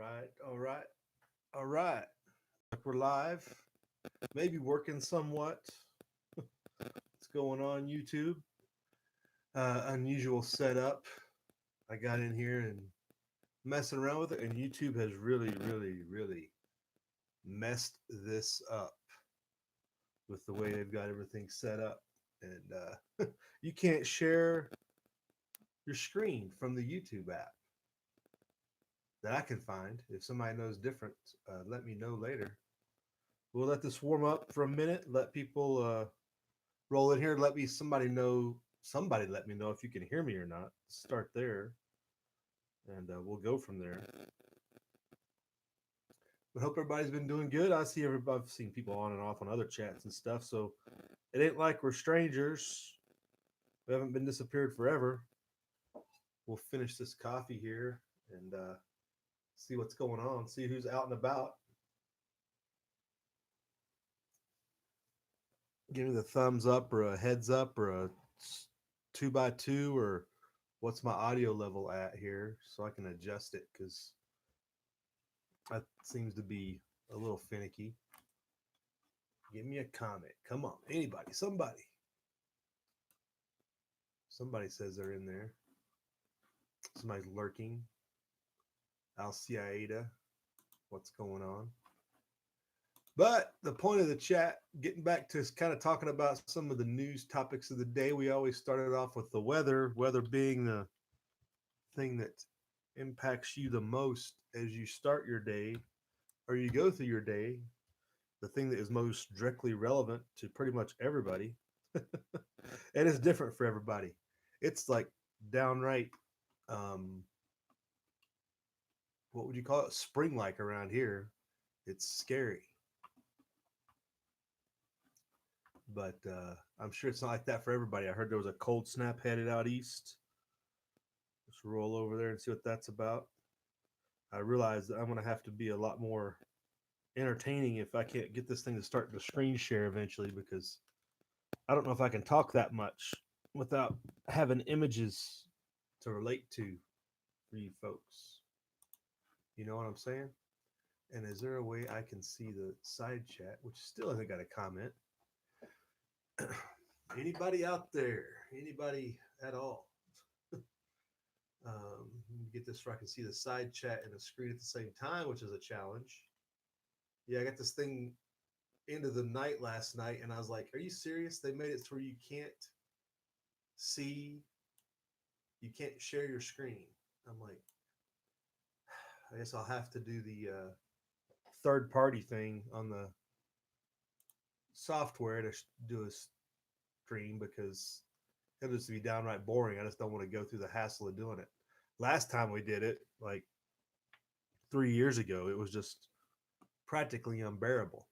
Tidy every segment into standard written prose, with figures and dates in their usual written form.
right, all right, all right. Like we're live, maybe working somewhat. What's going on, YouTube? Unusual setup. I got in here and messing around with it, and YouTube has really messed this up with the way they've got everything set up. And you can't share your screen from the YouTube app that I can find. If somebody knows different, let me know later. We'll let this warm up for a minute. Let people roll in here. Let me somebody know. Somebody let me know if you can hear me or not. Start there, and we'll go from there. But hope everybody's been doing good. I see everybody. I've seen people on and off on other chats and stuff. So it ain't like we're strangers. We haven't been disappeared forever. We'll finish this coffee here and see what's going on. See who's out and about. Give me the thumbs up or a heads up or a two by two or what's my audio level at here so I can adjust it because that seems to be a little finicky. Give me a comment. Come on, anybody, somebody. Somebody says they're in there. Somebody's lurking. Alciaida, what's going on? But the point of the chat, getting back to kind of talking about some of the news topics of the day, we always started off with the weather being the thing that impacts you the most as you start your day or you go through your day, the thing that is most directly relevant to pretty much everybody. And it's different for everybody. It's like downright, um, what would you call it? Spring like around here. It's scary. But I'm sure it's not like that for everybody. I heard there was a cold snap headed out east. Let's roll over there and see what that's about. I realize that I'm going to have to be a lot more entertaining if I can't get this thing to start to screen share eventually because I don't know if I can talk that much without having images to relate to for you folks. You know what I'm saying? And is there a way I can see the side chat, which still hasn't got a comment? Anybody out there? Anybody at all? Let me get this where I can see the side chat and the screen at the same time, which is a challenge. Yeah, I got this thing into the night last night, and I was like, "Are you serious? They made it to where you can't see, you can't share your screen." I'm like, I guess I'll have to do the third party thing on the software to do a stream because it'll just be downright boring. I just don't want to go through the hassle of doing it. Last time we did it, like 3 years ago, it was just practically unbearable.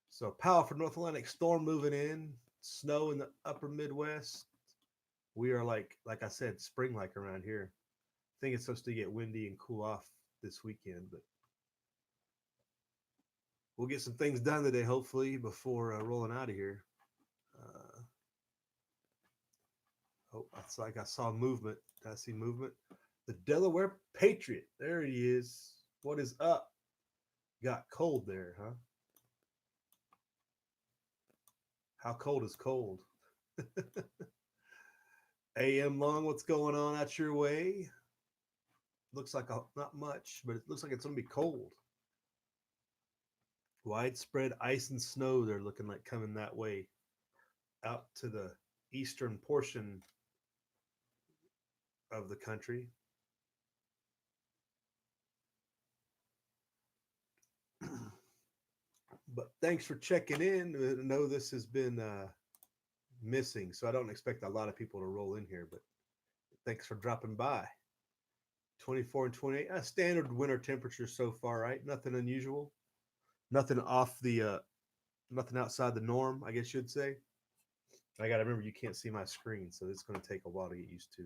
So, powerful North Atlantic storm moving in, snow in the upper Midwest. We are like I said, spring like around here. I think it's supposed to get windy and cool off this weekend, but we'll get some things done today, hopefully, before rolling out of here. Oh, it's like I saw movement. Did I see movement? The Delaware Patriot. There he is. What is up? Got cold there, huh? How cold is cold? AM Long, what's going on out your way? Looks like not much, but it looks like it's going to be cold. Widespread ice and snow, they're looking like coming that way out to the eastern portion of the country. But thanks for checking in. I know this has been missing, so I don't expect a lot of people to roll in here, but thanks for dropping by. 24 and 28, standard winter temperature so far, right? Nothing unusual, nothing off the, nothing outside the norm, I guess you'd say. I got to remember you can't see my screen, so it's going to take a while to get used to.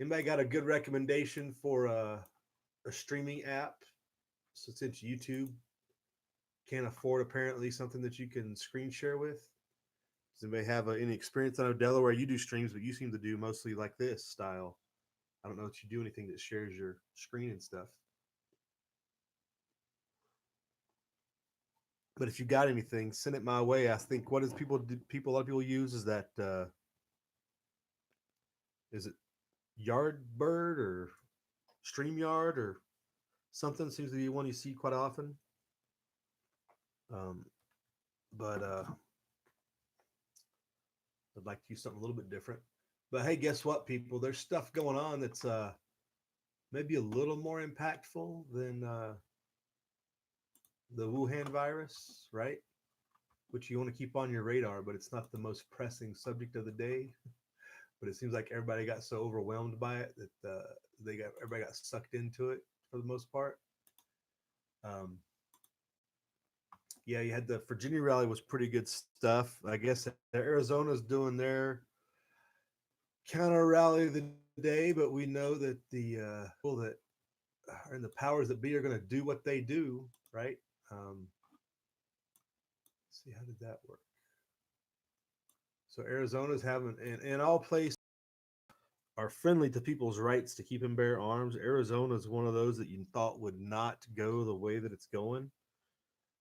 Anybody got a good recommendation for a streaming app? So since YouTube can't afford apparently something that you can screen share with, does anybody have any experience? I know Delaware, you do streams, but you seem to do mostly like this style. I don't know that you do anything that shares your screen and stuff. But if you got anything, send it my way. I think what is people a lot of people use is that is it Yardbird or StreamYard or something seems to be one you see quite often. Um, but I'd like to use something a little bit different. But hey, guess what, people? There's stuff going on that's maybe a little more impactful than the Wuhan virus, right? Which you want to keep on your radar, but it's not the most pressing subject of the day. But it seems like everybody got so overwhelmed by it that everybody got sucked into it for the most part. Um, yeah, you had the Virginia rally was pretty good stuff. I guess Arizona's doing their counter rally of the day, but we know that the people that are in the powers that be are going to do what they do, right? Let's see, how did that work? So Arizona's having, in all places are friendly to people's rights to keep and bear arms. Arizona is one of those that you thought would not go the way that it's going.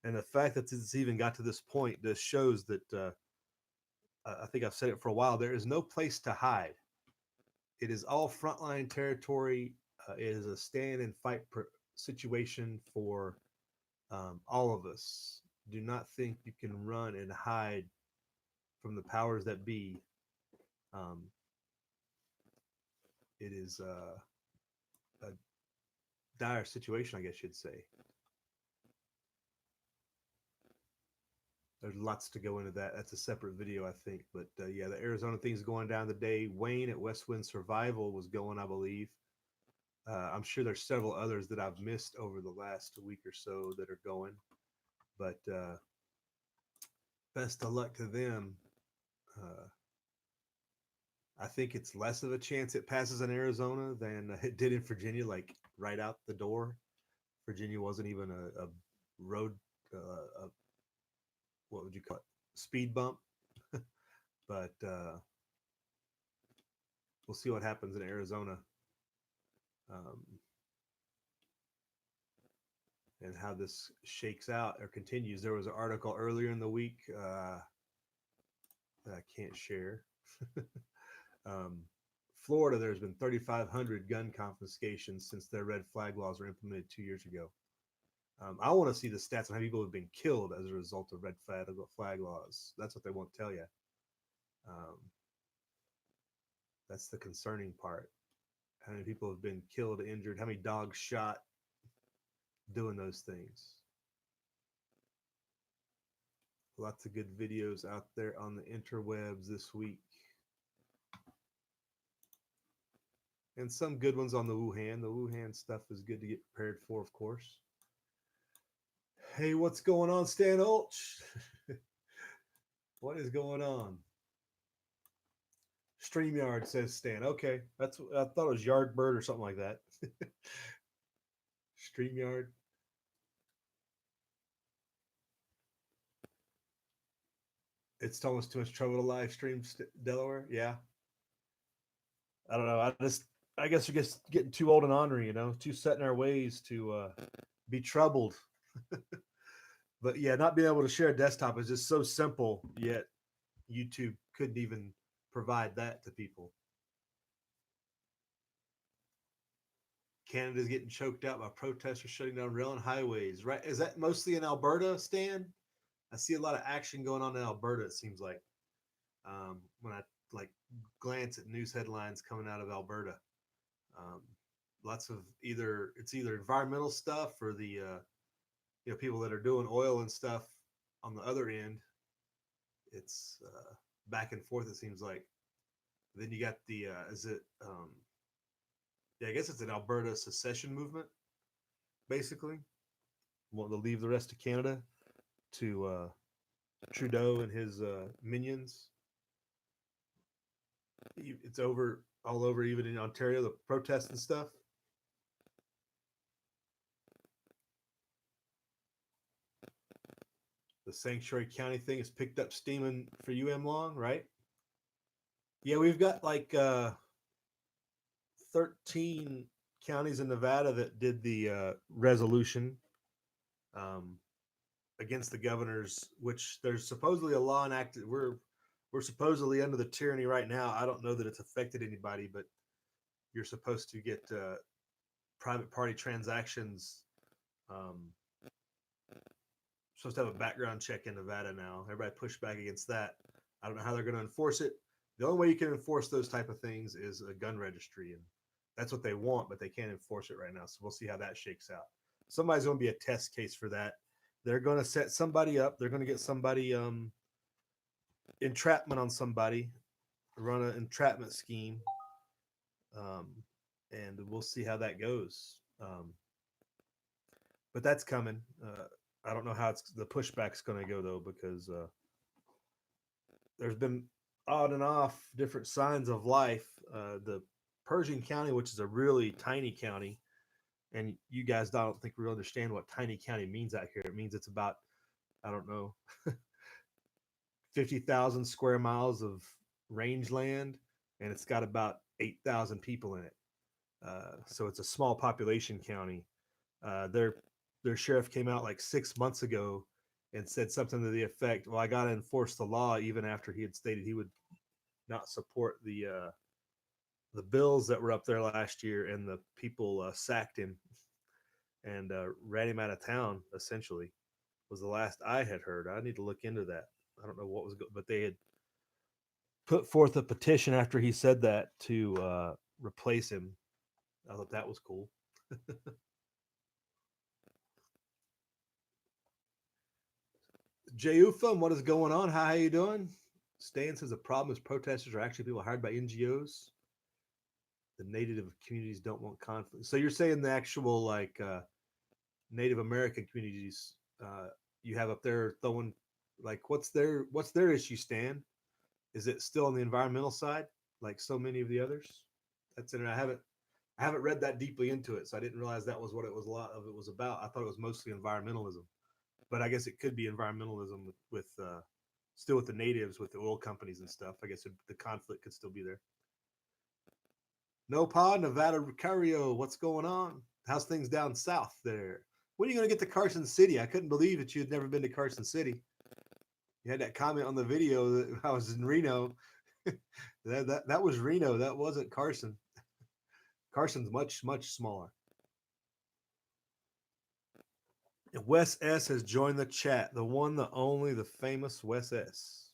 And the fact that it's even got to this point just shows that I think I've said it for a while. There is no place to hide. It is all frontline territory. It is a stand and fight situation for all of us. Do not think you can run and hide from the powers that be. Um, it is a dire situation, I guess you'd say. There's lots to go into that. That's a separate video, I think. But yeah, the Arizona thing's going down today. Wayne at Westwind Survival was going, I believe. I'm sure there's several others that I've missed over the last week or so that are going. But best of luck to them. Uh, I think it's less of a chance it passes in Arizona than it did in Virginia, like right out the door. Virginia wasn't even a road, what would you call it? Speed bump. But we'll see what happens in Arizona. Um, and how this shakes out or continues. There was an article earlier in the week that I can't share. um, Florida, there's been 3,500 gun confiscations since their red flag laws were implemented 2 years ago. I want to see the stats on how people have been killed as a result of red flag laws. That's what they won't tell you. Um, that's the concerning part. How many people have been killed, injured? How many dogs shot doing those things? Lots of good videos out there on the interwebs this week. And some good ones on the Wuhan. The Wuhan stuff is good to get prepared for, of course. Hey, what's going on, Stan Ulch? What is going on? StreamYard says Stan. Okay, that's I thought it was Yardbird or something like that. StreamYard. It's almost too much trouble to live stream Delaware. Yeah, I don't know. I guess we're just getting too old and ornery, too set in our ways to be troubled. But yeah, not being able to share a desktop is just so simple. Yet YouTube couldn't even provide that to people. Canada's getting choked out by protesters shutting down rail and highways. Right? Is that mostly in Alberta, Stan? I see a lot of action going on in Alberta. It seems like when I like glance at news headlines coming out of Alberta, um, lots of either environmental stuff or the people that are doing oil and stuff on the other end. It's back and forth. It seems like. Then you got the is it yeah, I guess it's an Alberta secession movement, basically. Want to leave the rest of Canada to Trudeau and his minions. It's over all over, even in Ontario, the protests and stuff. The Sanctuary County thing is picked up steaming for you, M Long, right? Yeah, we've got like 13 counties in Nevada that did the resolution um, against the governors, which there's supposedly a law enacted. We're supposedly under the tyranny right now. I don't know that it's affected anybody, but you're supposed to get private party transactions. Um, Supposed to have a background check in Nevada now. Everybody pushed back against that. I don't know how they're going to enforce it. The only way you can enforce those type of things is a gun registry, and that's what they want, but they can't enforce it right now. So we'll see how that shakes out. Somebody's going to be a test case for that. They're going to set somebody up. They're going to get somebody entrapment on somebody, run an entrapment scheme, um, and we'll see how that goes. But that's coming. I don't know how the pushback's going to go though, because there's been on and off different signs of life. The Pershing County, which is a really tiny county, and you guys don't think we really understand what tiny county means out here. It means it's about, I don't know, 50,000 square miles of rangeland, and it's got about 8,000 people in it. So it's a small population county. Their sheriff came out like 6 months ago and said something to the effect, "Well, I got to enforce the law," even after he had stated he would not support the bills that were up there last year, and the people sacked him and ran him out of town. Essentially, was the last I had heard. I need to look into that. I don't know what was, but they had put forth a petition after he said that to replace him. I thought that was cool. Jay Ufam, what is going on? How you doing? Stan says the problem is protesters are actually people hired by NGOs. The native communities don't want conflict. So you're saying the actual like Native American communities you have up there throwing like what's their issue, Stan? Is it still on the environmental side like so many of the others? That's it. I haven't read that deeply into it, so I didn't realize that was what it was. A lot of it was about. I thought it was mostly environmentalism, but I guess it could be environmentalism with still with the natives, with the oil companies and stuff. I guess the conflict could still be there. No pod, Nevada Cario, what's going on? How's things down south there? When are you going to get to Carson City? I couldn't believe that you had never been to Carson City. You had that comment on the video that I was in Reno. that was Reno. That wasn't Carson. Carson's much, much smaller. Wes S has joined the chat. The one, the only, the famous Wes S,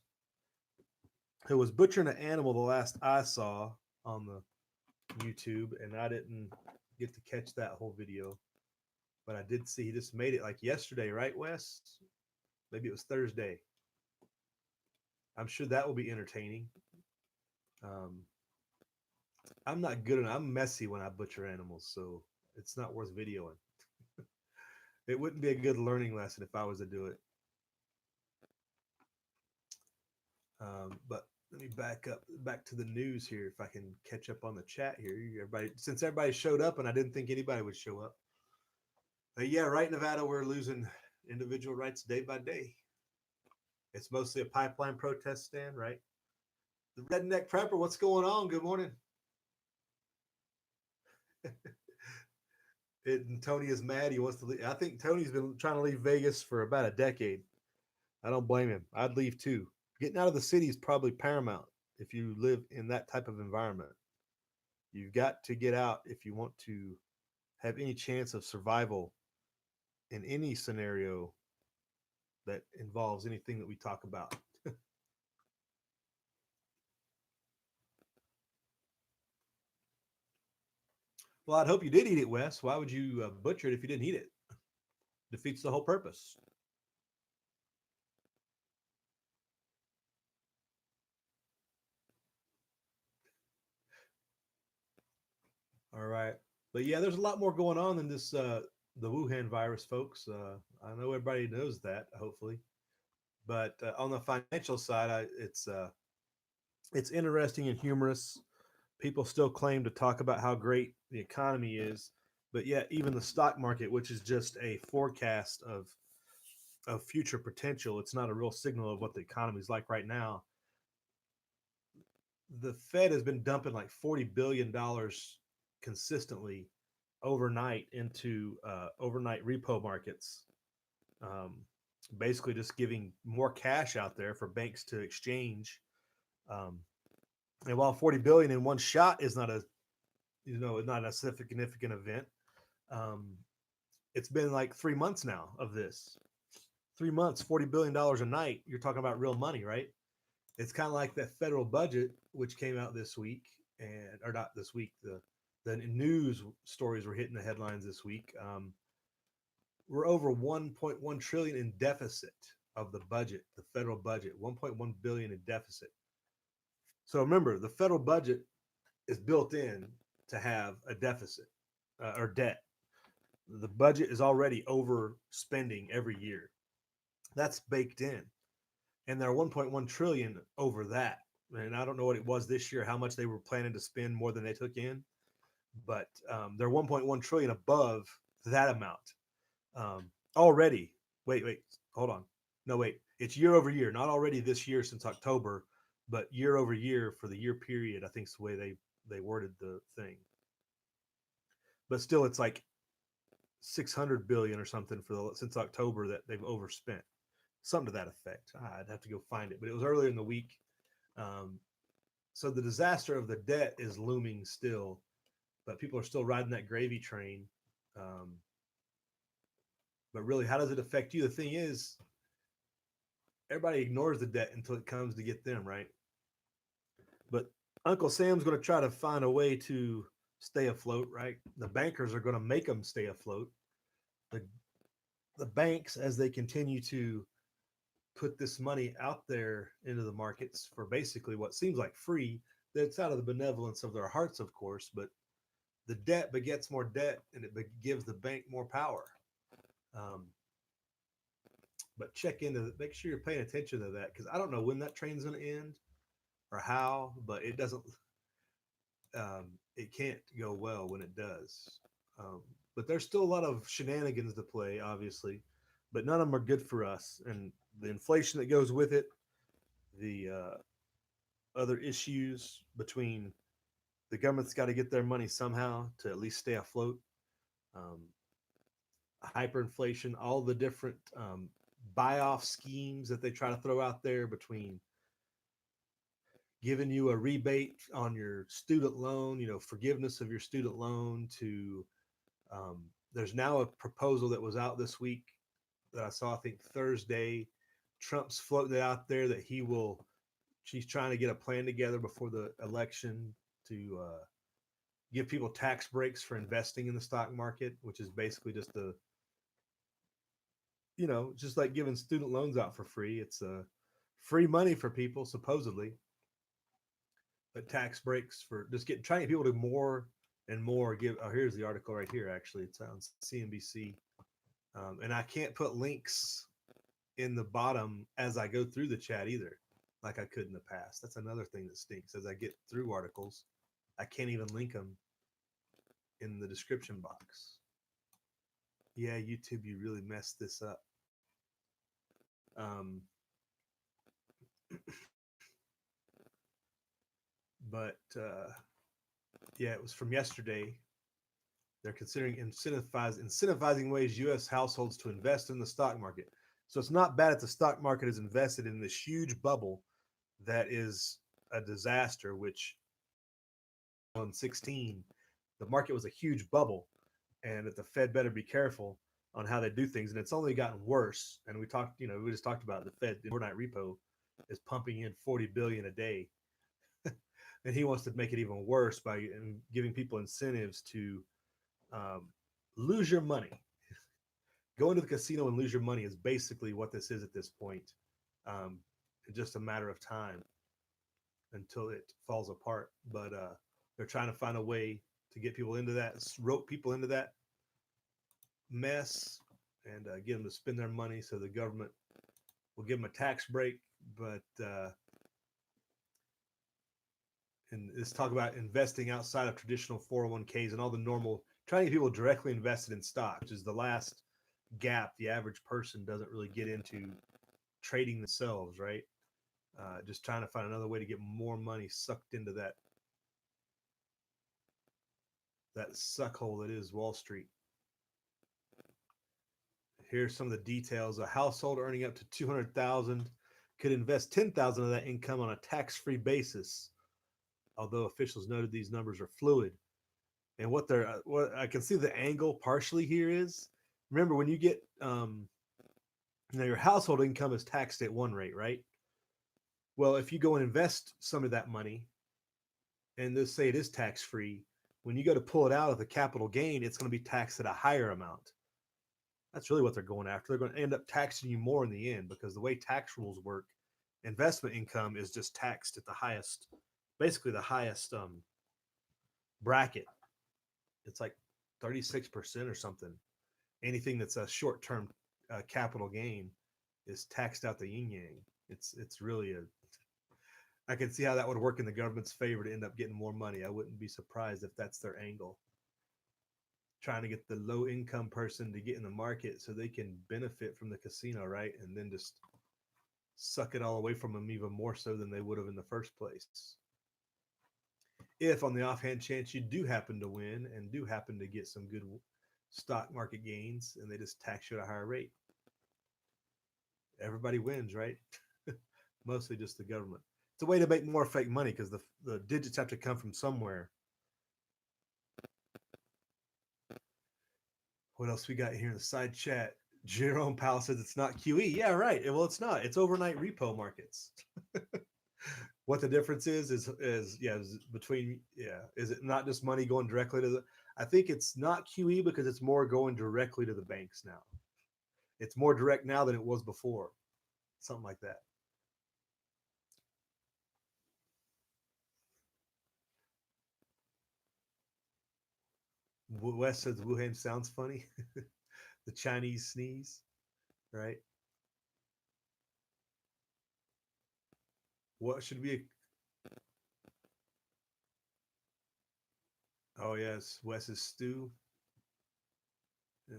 who was butchering an animal the last I saw on the YouTube, and I didn't get to catch that whole video. But I did see he just made it like yesterday, right, Wes? Maybe it was Thursday. I'm sure that will be entertaining. Um, I'm not good enough. I'm messy when I butcher animals, so it's not worth videoing. It wouldn't be a good learning lesson if I was to do it. But let me back to the news here, if I can catch up on the chat here. Everybody, since everybody showed up, and I didn't think anybody would show up. Yeah, right, Nevada, we're losing individual rights day by day. It's mostly a pipeline protest stand, right? The redneck prepper, what's going on? Good morning. Tony is mad. He wants to leave. I think Tony's been trying to leave Vegas for about a decade. I don't blame him. I'd leave too. Getting out of the city is probably paramount if you live in that type of environment. You've got to get out if you want to have any chance of survival in any scenario that involves anything that we talk about. Well, I'd hope you did eat it, Wes. Why would you butcher it if you didn't eat it? Defeats the whole purpose. All right. But yeah, there's a lot more going on than this the Wuhan virus, folks. I know everybody knows that, hopefully. But on the financial side, it's interesting and humorous. People still claim to talk about how great the economy is, but yet even the stock market, which is just a forecast of future potential, it's not a real signal of what the economy is like right now. The Fed has been dumping like $40 billion consistently overnight into overnight repo markets, um, basically just giving more cash out there for banks to exchange. Um, and while 40 billion in one shot is not a not a significant event, um, it's been like 3 months now of this. 3 months, $40 billion a night. You're talking about real money, right? It's kind of like that federal budget, which came out this week, and or not this week. The news stories were hitting the headlines this week. We're over 1.1 trillion in deficit of the budget, the federal budget, 1.1 billion in deficit. So remember, the federal budget is built in to have a deficit or debt. The budget is already overspending every year. That's baked in, and they're 1.1 trillion over that. And I don't know what it was this year, how much they were planning to spend more than they took in, but they're 1.1 trillion above that amount already. Wait, hold on. No, wait. It's year over year, not already this year since October, but year over year for the year period. I think is the way they worded the thing. But still, it's like 600 billion or something for since October that they've overspent. Something to that effect. I'd have to go find it, but it was earlier in the week. Um, so the disaster of the debt is looming still, but people are still riding that gravy train. Um, but really, how does it affect you? The thing is, everybody ignores the debt until it comes to get them, right? But Uncle Sam's going to try to find a way to stay afloat, right? The bankers are going to make them stay afloat. The the banks, as they continue to put this money out there into the markets for basically what seems like free, that's out of the benevolence of their hearts, of course, but the debt begets more debt and it gives the bank more power. Um, but check into make sure you're paying attention to that because I don't know when that train's going to end or how, but it doesn't. It can't go well when it does. But there's still a lot of shenanigans to play, obviously, but none of them are good for us. And the inflation that goes with it, the other issues between the government's got to get their money somehow to at least stay afloat. Um, Hyperinflation, all the different buy off schemes that they try to throw out there between giving you a rebate on your student loan, forgiveness of your student loan to there's now a proposal that was out this week that I saw, I think Thursday. Trump's floating it out there that she's trying to get a plan together before the election to give people tax breaks for investing in the stock market, which is basically just just like giving student loans out for free. It's free money for people, supposedly, but tax breaks for just trying to get people to more and more give. Oh, here's the article right here. Actually, it's on CNBC, and I can't put links in the bottom as I go through the chat either, like I could in the past. That's another thing that stinks. As I get through articles, I can't even link them in the description box. Yeah, YouTube, you really messed this up. Um, but yeah, it was from yesterday. They're considering incentivizing ways U.S. households to invest in the stock market. So it's not bad if the stock market is invested in this huge bubble that is a disaster. Which on 16, the market was a huge bubble, and that the Fed better be careful on how they do things. And it's only gotten worse. And we just talked about the Fed overnight repo is pumping in 40 billion a day, and he wants to make it even worse by giving people incentives to um, lose your money. Go into the casino and lose your money is basically what this is at this point. It's just a matter of time until it falls apart. But they're trying to find a way to get people into that, rope people into that mess, and get them to spend their money so the government will give them a tax break. But and let's talk about investing outside of traditional 401ks and all the normal, trying to get people directly invested in stocks is the last gap the average person doesn't really get into trading themselves, right? Just trying to find another way to get more money sucked into that that suckhole that is Wall Street. Here's some of the details. A household earning up to 200,000 could invest 10,000 of that income on a tax-free basis, although officials noted these numbers are fluid. And what I can see the angle partially here is, remember when you get your household income is taxed at one rate, right? Well, if you go and invest some of that money, and let's say it is tax free, when you go to pull it out of the capital gain, it's going to be taxed at a higher amount. That's really what they're going after. They're going to end up taxing you more in the end because the way tax rules work, investment income is just taxed at the highest, basically the highest bracket. It's like 36% or something. Anything that's a short term capital gain is taxed out the yin yang. It's really a. I can see how that would work in the government's favor to end up getting more money. I wouldn't be surprised if that's their angle. Trying to get the low income person to get in the market so they can benefit from the casino, right? And then just suck it all away from them even more so than they would have in the first place. If on the offhand chance you do happen to win and do happen to get some good stock market gains and they just tax you at a higher rate, everybody wins, right? Mostly just the government. It's a way to make more fake money because the digits have to come from somewhere. What else we got here in the side chat? Jerome Powell says it's not QE. Yeah, right. Well, it's not. It's overnight repo markets. What the difference is between is it not just money going directly to the? I think it's not QE because it's more going directly to the banks now. It's more direct now than it was before. Something like that. Wes says Wuhan sounds funny. The Chinese sneeze, right? What should be? Oh yes, Wes's stew.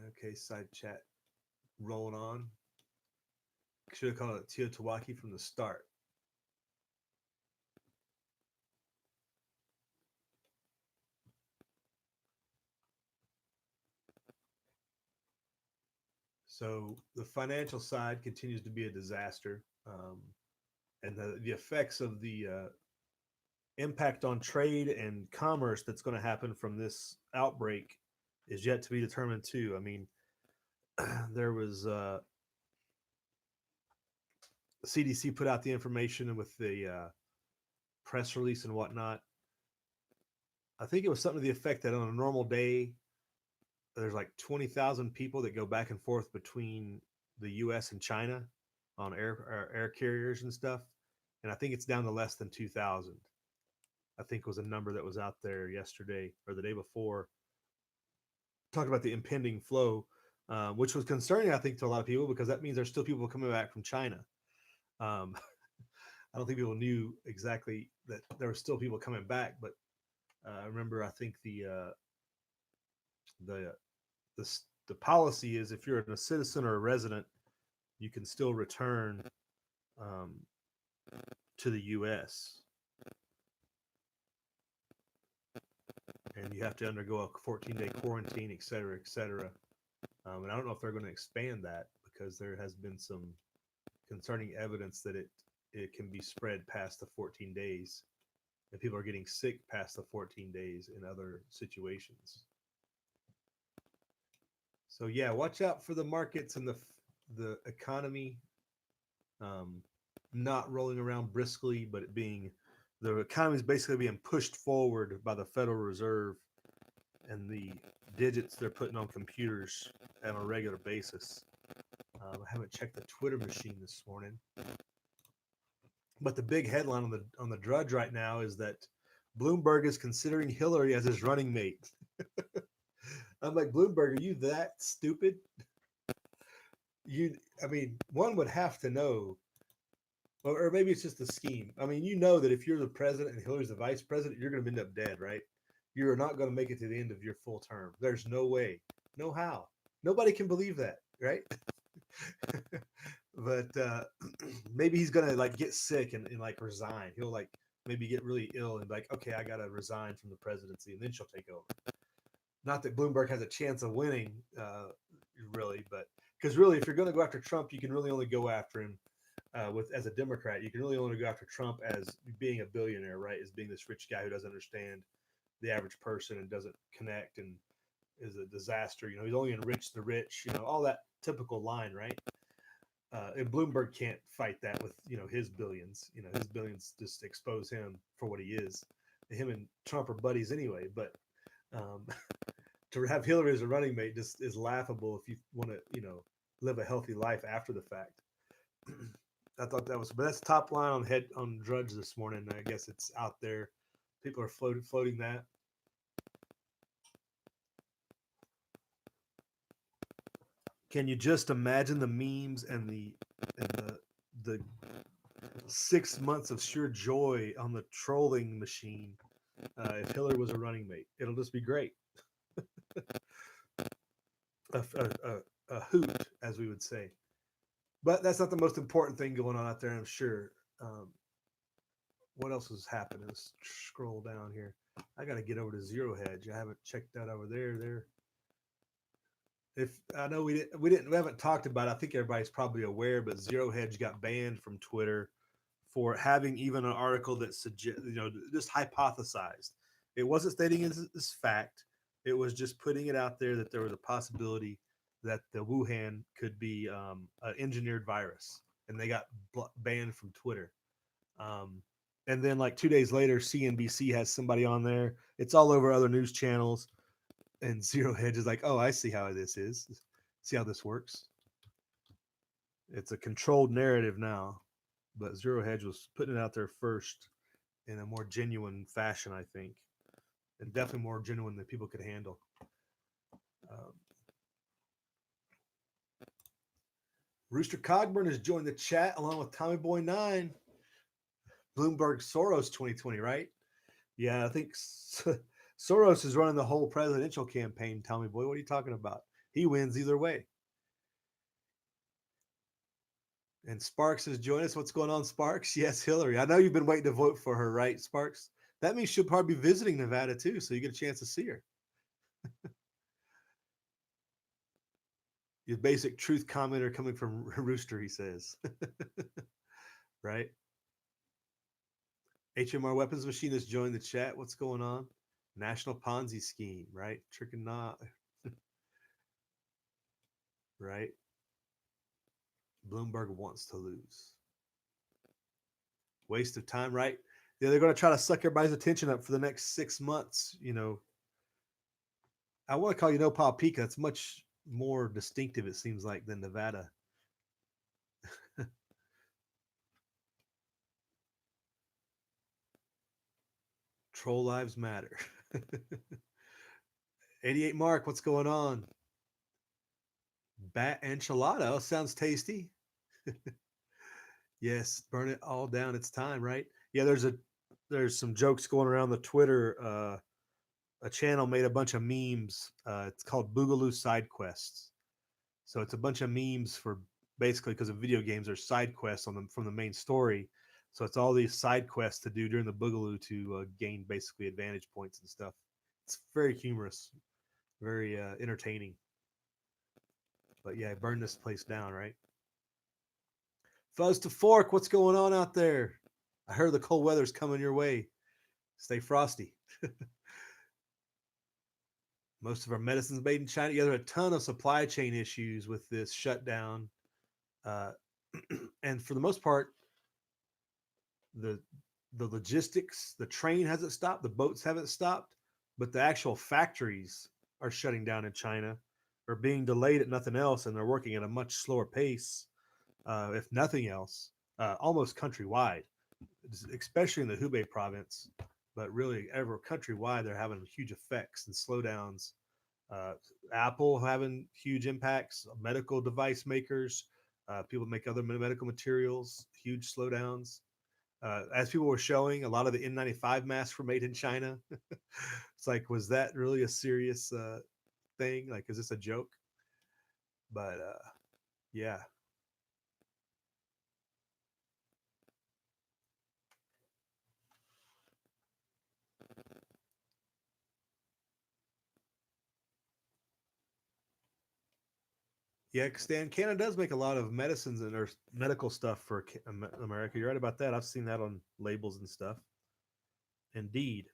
Okay, side chat rolling on. Should have called it Teotihuacan from the start. So the financial side continues to be a disaster, and the effects of the impact on trade and commerce that's going to happen from this outbreak is yet to be determined too. I mean, there was CDC put out the information with the press release and whatnot. I think it was something to the effect that on a normal day, there's like 20,000 people that go back and forth between the U.S. and China on air carriers and stuff, and I think it's down to less than 2,000. I think was a number that was out there yesterday or the day before. Talked about the impending flow, which was concerning, I think, to a lot of people because that means there's still people coming back from China. Um, I don't think people knew exactly that there were still people coming back, but I remember I think the the policy is if you're a citizen or a resident, you can still return um, to the U.S. and you have to undergo a 14-day quarantine, et cetera, et cetera. And I don't know if they're going to expand that because there has been some concerning evidence that it can be spread past the 14 days, and people are getting sick past the 14 days in other situations. So yeah, watch out for the markets and the economy um, not rolling around briskly, but it being the economy is basically being pushed forward by the Federal Reserve and the digits they're putting on computers on a regular basis. I haven't checked the Twitter machine this morning, but the big headline on the Drudge right now is that Bloomberg is considering Hillary as his running mate. I'm like, Bloomberg, are you that stupid? I mean, one would have to know, or maybe it's just a scheme. I mean, you know that if you're the president and Hillary's the vice president, you're going to end up dead, right? You're not going to make it to the end of your full term. There's no way, no how. Nobody can believe that, right? But maybe he's gonna like get sick and like resign. He'll like maybe get really ill and like, okay, I gotta resign from the presidency, and then she'll take over. Not that Bloomberg has a chance of winning, really, but because really, if you're going to go after Trump, you can really only go after him with as a Democrat. You can really only go after Trump as being a billionaire, right? As being this rich guy who doesn't understand the average person and doesn't connect and is a disaster. He's only enriched the rich. All that typical line, right? And Bloomberg can't fight that with his billions. His billions just expose him for what he is. Him and Trump are buddies anyway, but um, to have Hillary as a running mate just is laughable if you want to live a healthy life after the fact. I thought that was, but that's top line on Drudge this morning. I guess it's out there. People are floating that. Can you just imagine the memes and the 6 months of sheer joy on the trolling machine if Hillary was a running mate? It'll just be great. A hoot, as we would say. But that's not the most important thing going on out there, I'm sure. What else is happening? Let's scroll down here. I got to get over to Zero Hedge. I haven't checked that over there. If I know we haven't talked about it. I think everybody's probably aware, but Zero Hedge got banned from Twitter for having even an article that just hypothesized. It wasn't stating this fact. It was just putting it out there that there was a possibility that the Wuhan could be an engineered virus, and they got banned from Twitter. Um, and then like 2 days later, CNBC has somebody on there. It's all over other news channels, and Zero Hedge is like, "Oh, I see how this is. See how this works." It's a controlled narrative now, but Zero Hedge was putting it out there first in a more genuine fashion, I think, and definitely more genuine than people could handle. Um, Rooster Cogburn has joined the chat along with Tommy Boy 9. Bloomberg Soros 2020, right? Yeah, I think Soros is running the whole presidential campaign, Tommy Boy. What are you talking about? He wins either way. And Sparks has joined us. What's going on, Sparks? Yes, Hillary. I know you've been waiting to vote for her, right, Sparks? That means she'll probably be visiting Nevada too, so you get a chance to see her. Your basic truth commenter coming from Rooster, he says. Right? HMR Weapons Machine has joined the chat. What's going on? National Ponzi scheme, right? Trick and not. Right? Bloomberg wants to lose. Waste of time, right? Yeah, they're going to try to suck everybody's attention up for the next 6 months. I want to call you Nopal It's much more distinctive, it seems like, than Nevada. Troll lives matter. 88 Mark, what's going on? Bat enchilada. Oh, sounds tasty. Yes, burn it all down. It's time, right? Yeah, there's some jokes going around the Twitter. A channel made a bunch of memes. It's called Boogaloo Side Quests. So it's a bunch of memes for basically because of video games are side quests on them from the main story. So it's all these side quests to do during the Boogaloo to gain basically advantage points and stuff. It's very humorous, very entertaining. But yeah, burn this place down, right? Fuzz to Fork, what's going on out there? I heard the cold weather's coming your way. Stay frosty. Most of our medicine's made in China. Yeah, there are a ton of supply chain issues with this shutdown. Uh, and for the most part, the the logistics, the train hasn't stopped, the boats haven't stopped, but the actual factories are shutting down in China or being delayed at nothing else, and they're working at a much slower pace, if nothing else, almost countrywide, especially in the Hubei province, but really ever countrywide, they're having huge effects and slowdowns. Uh, Apple having huge impacts, medical device makers, people make other medical materials, huge slowdowns. As people were showing, a lot of the N95 masks were made in China. It's like, was that really a serious thing? Like, is this a joke? But yeah, Yeah, Stan, Canada does make a lot of medicines and or medical stuff for America. You're right about that. I've seen that on labels and stuff. Indeed.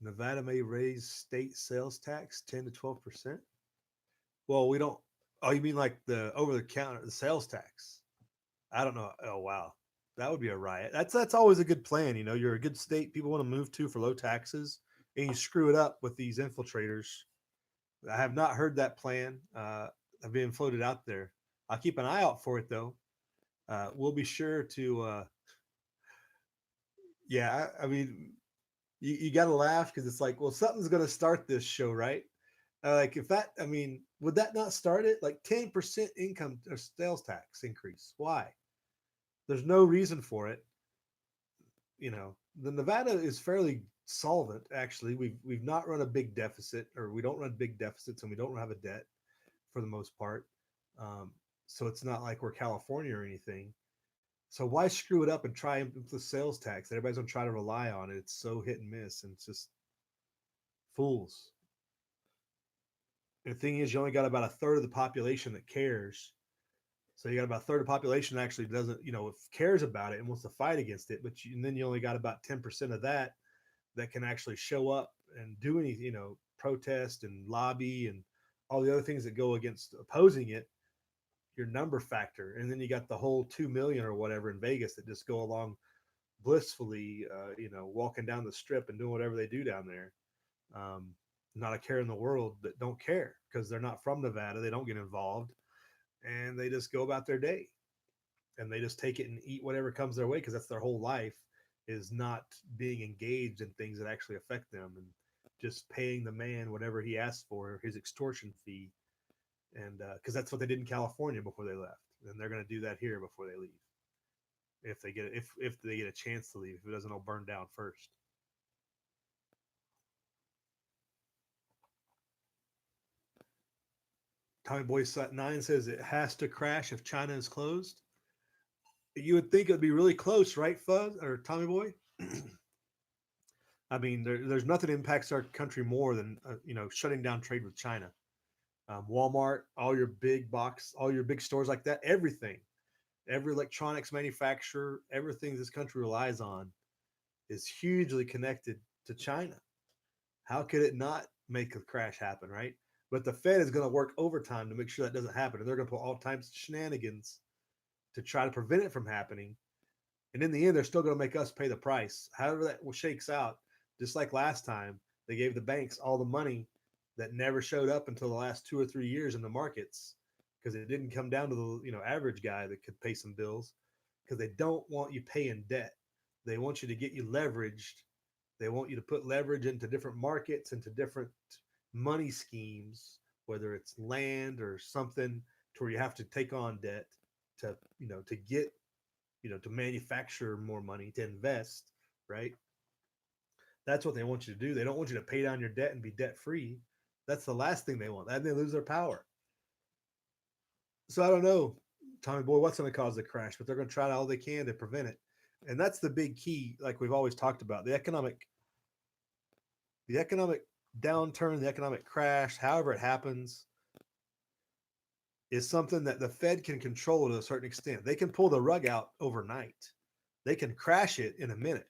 Nevada may raise state sales tax 10 to 12%. Well, we don't. Oh, you mean like the over the counter, the sales tax? I don't know. Oh, wow. That would be a riot. That's always a good plan. You know, you're a good state people want to move to for low taxes, and you screw it up with these infiltrators. I have not heard that plan. Being floated out there. I'll keep an eye out for it though. We'll be sure to. Yeah, I mean, you got to laugh because it's like, well, something's going to start this show, right? Like, if that, I mean, would that not start it? Like 10% income or sales tax increase. Why? There's no reason for it. You know, the Nevada is fairly solvent. Actually, we've not run a big deficit, or we don't run big deficits, and we don't have a debt for the most part. Um, so it's not like we're California or anything. So why screw it up and try and the sales tax? Everybody's gonna try to rely on it. It's so hit and miss, and it's just fools. And the thing is, you only got about a third of the population that cares. So you got about a third of the population that actually doesn't, cares about it and wants to fight against it. And then you only got about 10% of that that can actually show up and do any, protest and lobby and all the other things that go against opposing it. Your number factor, and then you got the whole 2 million or whatever in Vegas that just go along blissfully, walking down the strip and doing whatever they do down there. Um, Not a care in the world that don't care because they're not from Nevada. They don't get involved and they just go about their day and they just take it and eat whatever comes their way because that's their whole life is not being engaged in things that actually affect them and just paying the man whatever he asks for his extortion fee and because that's what they did in California before they left and they're going to do that here before they leave if they get a chance to leave if it doesn't all burn down first. Tommy Boy 9 says it has to crash if China is closed. You would think it would be really close, right, Fuzz or Tommy Boy? I mean, there's nothing impacts our country more than shutting down trade with China. Walmart, all your big box, all your big stores like that, everything, every electronics manufacturer, everything this country relies on is hugely connected to China. How could it not make a crash happen, right? But the Fed is going to work overtime to make sure that doesn't happen, and they're going to put all types of shenanigans to try to prevent it from happening. And in the end, they're still going to make us pay the price. However that shakes out, just like last time, they gave the banks all the money that never showed up until the last 2 or 3 years in the markets because it didn't come down to the average guy that could pay some bills because they don't want you paying debt. They want you to get you leveraged. They want you to put leverage into different markets, into different money schemes, whether it's land or something to where you have to take on debt to to get to manufacture more money to invest, right? That's what they want you to do. They don't want you to pay down your debt and be debt free. That's the last thing they want. That they lose their power. So I don't know, Tommy Boy, what's going to cause the crash, but they're going to try all they can to prevent it. And that's the big key, like we've always talked about, the economic downturn, the economic crash, however it happens, is something that the Fed can control to a certain extent. They can pull the rug out overnight. They can crash it in a minute,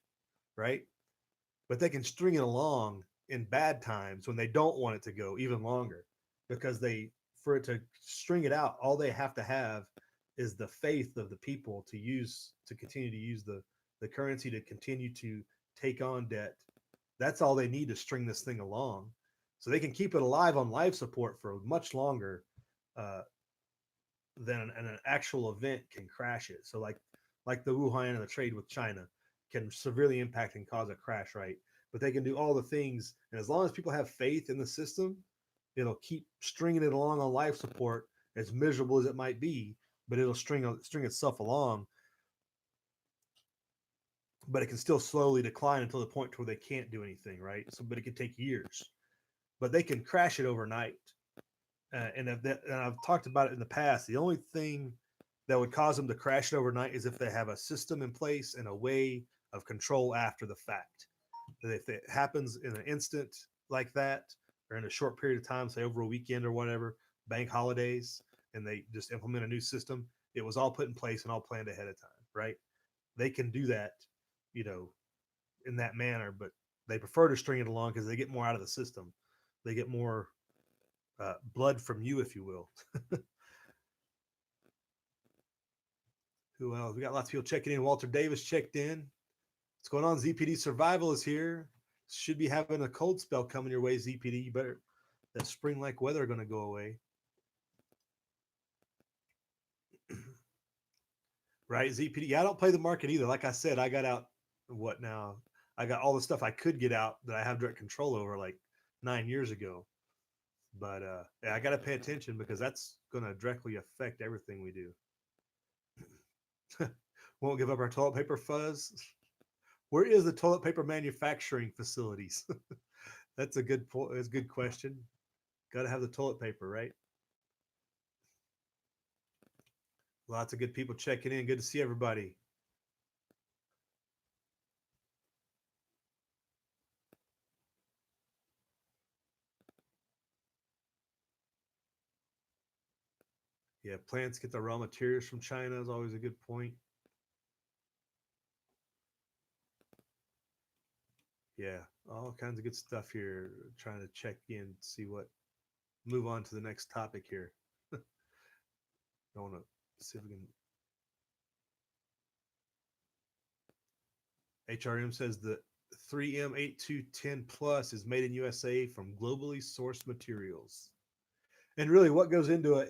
right? But they can string it along in bad times when they don't want it to go even longer because for it to string it out, all they have to have is the faith of the people to continue to use the currency to continue to take on debt. That's all they need to string this thing along. So they can keep it alive on life support for much longer uh, than an actual event can crash it. So like the Wuhan and the trade with China can severely impact and cause a crash, right? But they can do all the things, and as long as people have faith in the system, it'll keep stringing it along on life support, as miserable as it might be. But it'll string itself along, but it can still slowly decline until the point to where they can't do anything, right? So, but it can take years, but they can crash it overnight. And I've talked about it in the past. The only thing that would cause them to crash it overnight is if they have a system in place and a way of control after the fact. That if it happens in an instant like that, or in a short period of time, say over a weekend or whatever, bank holidays, and they just implement a new system, it was all put in place and all planned ahead of time, right? They can do that, you know, in that manner, but they prefer to string it along because they get more out of the system. They get more blood from you, if you will. Who else? We got lots of people checking in. Walter Davis checked in. What's going on? ZPD Survival is here. Should be having a cold spell coming your way, ZPD. You better, that spring like weather going to go away. Right, ZPD. Yeah, I don't play the market either. Like I said, I got out, what now? I got all the stuff I could get out that I have direct control over like 9 years ago. But yeah, I got to pay attention because that's going to directly affect everything we do. Won't give up our toilet paper fuzz. Where is the toilet paper manufacturing facilities? That's a good point. That's a good question. Got to have the toilet paper, right? Lots of good people checking in. Good to see everybody. Yeah, plants get the raw materials from China is always a good point. Yeah, all kinds of good stuff here. Trying to check in, see what. Move on to the next topic here. I want to see if we can. HRM says the 3M8210 Plus is made in USA from globally sourced materials. And really, what goes into a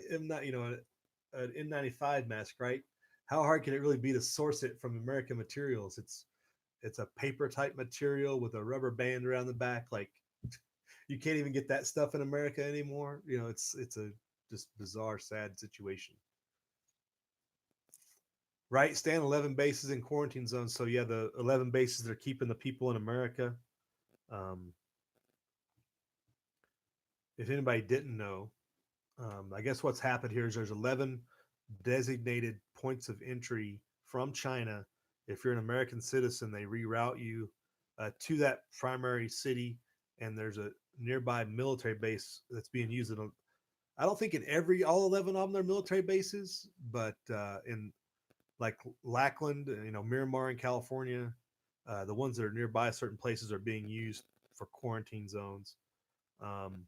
an N95 mask, right? How hard can it really be to source it from American materials? It's a paper type material with a rubber band around the back. Like you can't even get that stuff in America anymore. You know, it's a just bizarre, sad situation. Right, stand 11 bases in quarantine zones. So yeah, the 11 bases that are keeping the people in America. Um, if anybody didn't know, I guess what's happened here is there's 11 designated points of entry from China. If you're an American citizen, they reroute you to that primary city, and there's a nearby military base that's being used. I don't think in every all 11 of them are military bases, but in like Lackland, Miramar in California, the ones that are nearby certain places are being used for quarantine zones. Um,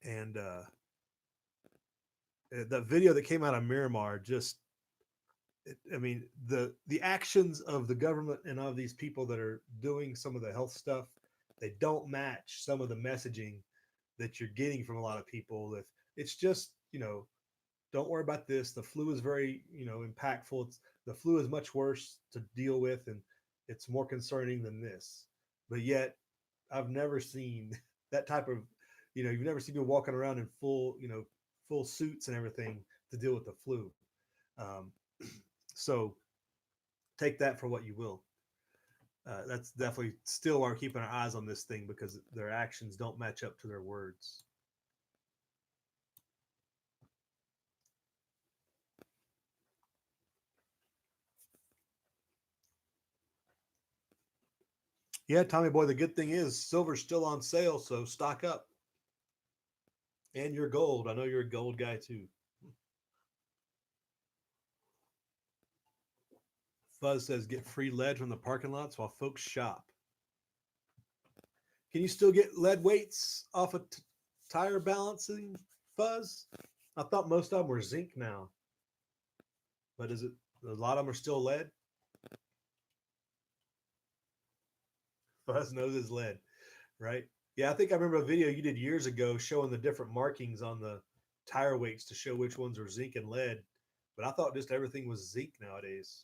and the video that came out of Miramar just, I mean, the actions of the government and of these people that are doing some of the health stuff, they don't match some of the messaging that you're getting from a lot of people. That it's just, don't worry about this. The flu is very, impactful. The flu is much worse to deal with, and it's more concerning than this. But yet, I've never seen that type of, you've never seen people walking around in full, full suits and everything to deal with the flu. Um, so take that for what you will. That's definitely still why we're keeping our eyes on this thing because their actions don't match up to their words. Yeah, Tommy boy, the good thing is silver's still on sale, so stock up. And your gold. I know you're a gold guy too. Fuzz says get free lead from the parking lots while folks shop. Can you still get lead weights off of tire balancing, Fuzz? I thought most of them were zinc now. But is it a lot of them are still lead? Fuzz knows his lead, right? Yeah, I think I remember a video you did years ago showing the different markings on the tire weights to show which ones are zinc and lead. But I thought just everything was zinc nowadays.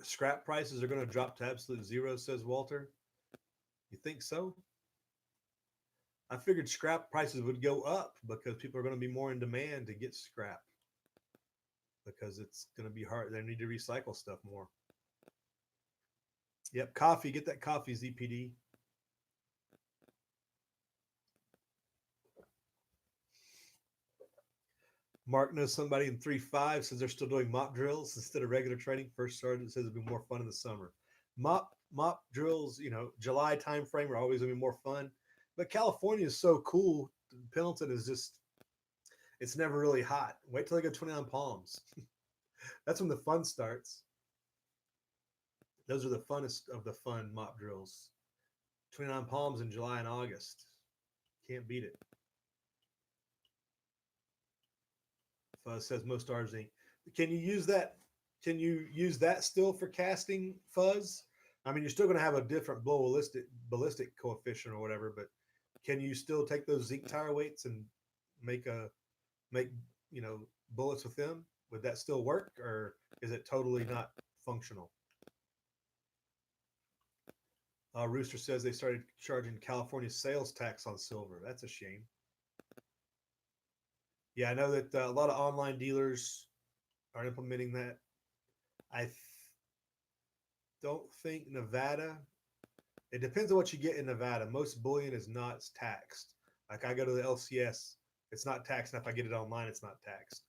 Scrap prices are going to drop to absolute zero, says Walter. You think so? I figured scrap prices would go up because people are going to be more in demand to get scrap because it's going to be hard. They need to recycle stuff more. Yep, coffee. Get that coffee, ZPD. Mark knows somebody in 3-5 says they're still doing mop drills instead of regular training. First sergeant says it'd be more fun in the summer. Mop drills, July time frame are always gonna be more fun. But California is so cool. Pendleton is just it's never really hot. Wait till they go 29 Palms. That's when the fun starts. Those are the funnest of the fun mop drills. 29 Palms in July and August. Can't beat it. Fuzz says most stars ink. Can you use that? Can you use that still for casting, Fuzz? I mean, you're still going to have a different ballistic coefficient or whatever, but can you still take those zinc tire weights and make a make bullets with them? Would that still work, or is it totally not functional? Rooster says they started charging California sales tax on silver. That's a shame. Yeah, I know that a lot of online dealers are implementing that. I don't think Nevada. It depends on what you get in Nevada. Most bullion is not taxed. Like I go to the LCS, it's not taxed. And if I get it online, it's not taxed.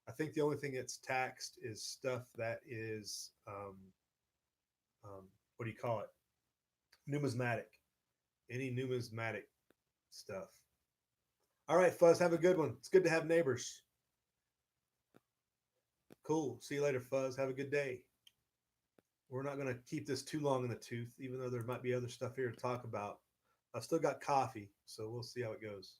I think the only thing that's taxed is stuff that is what do you call it? Numismatic. Any numismatic stuff. All right, Fuzz. Have a good one. It's good to have neighbors. Cool. See you later, Fuzz. Have a good day. We're not going to keep this too long in the tooth, even though there might be other stuff here to talk about. I've still got coffee, so we'll see how it goes.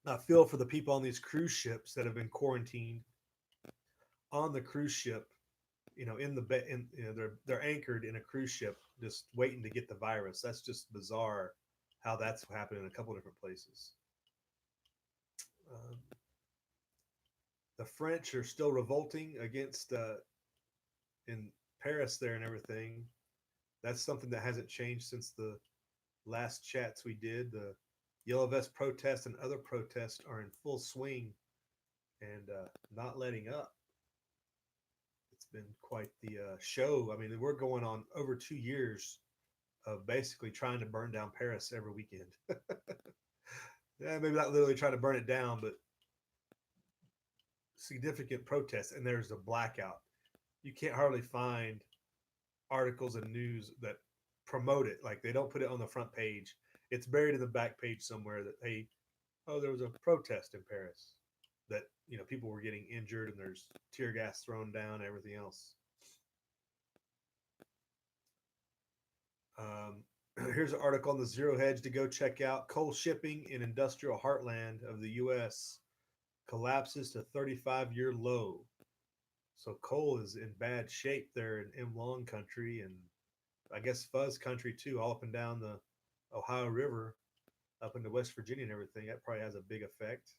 I feel for the people on these cruise ships that have been quarantined on the cruise ship. In the bed, they're anchored in a cruise ship, just waiting to get the virus. That's just bizarre, how that's happened in a couple of different places. Um, the French are still revolting against in Paris there and everything. That's something that hasn't changed since the last chats we did. The Yellow Vest protests and other protests are in full swing and not letting up. It's been quite the show. I mean, we're going on over 2 years of basically trying to burn down Paris every weekend. Yeah, maybe not literally trying to burn it down, but significant protests. And there's a blackout. You can't hardly find articles and news that promote it. Like they don't put it on the front page. It's buried in the back page somewhere that hey, oh, there was a protest in Paris that people were getting injured and there's tear gas thrown down, everything else. Here's an article on the Zero Hedge to go check out. Coal shipping in industrial heartland of the U.S. collapses to 35-year low. So coal is in bad shape there in M Long country and I guess Fuzz country too, all up and down the Ohio River, up into West Virginia and everything. That probably has a big effect.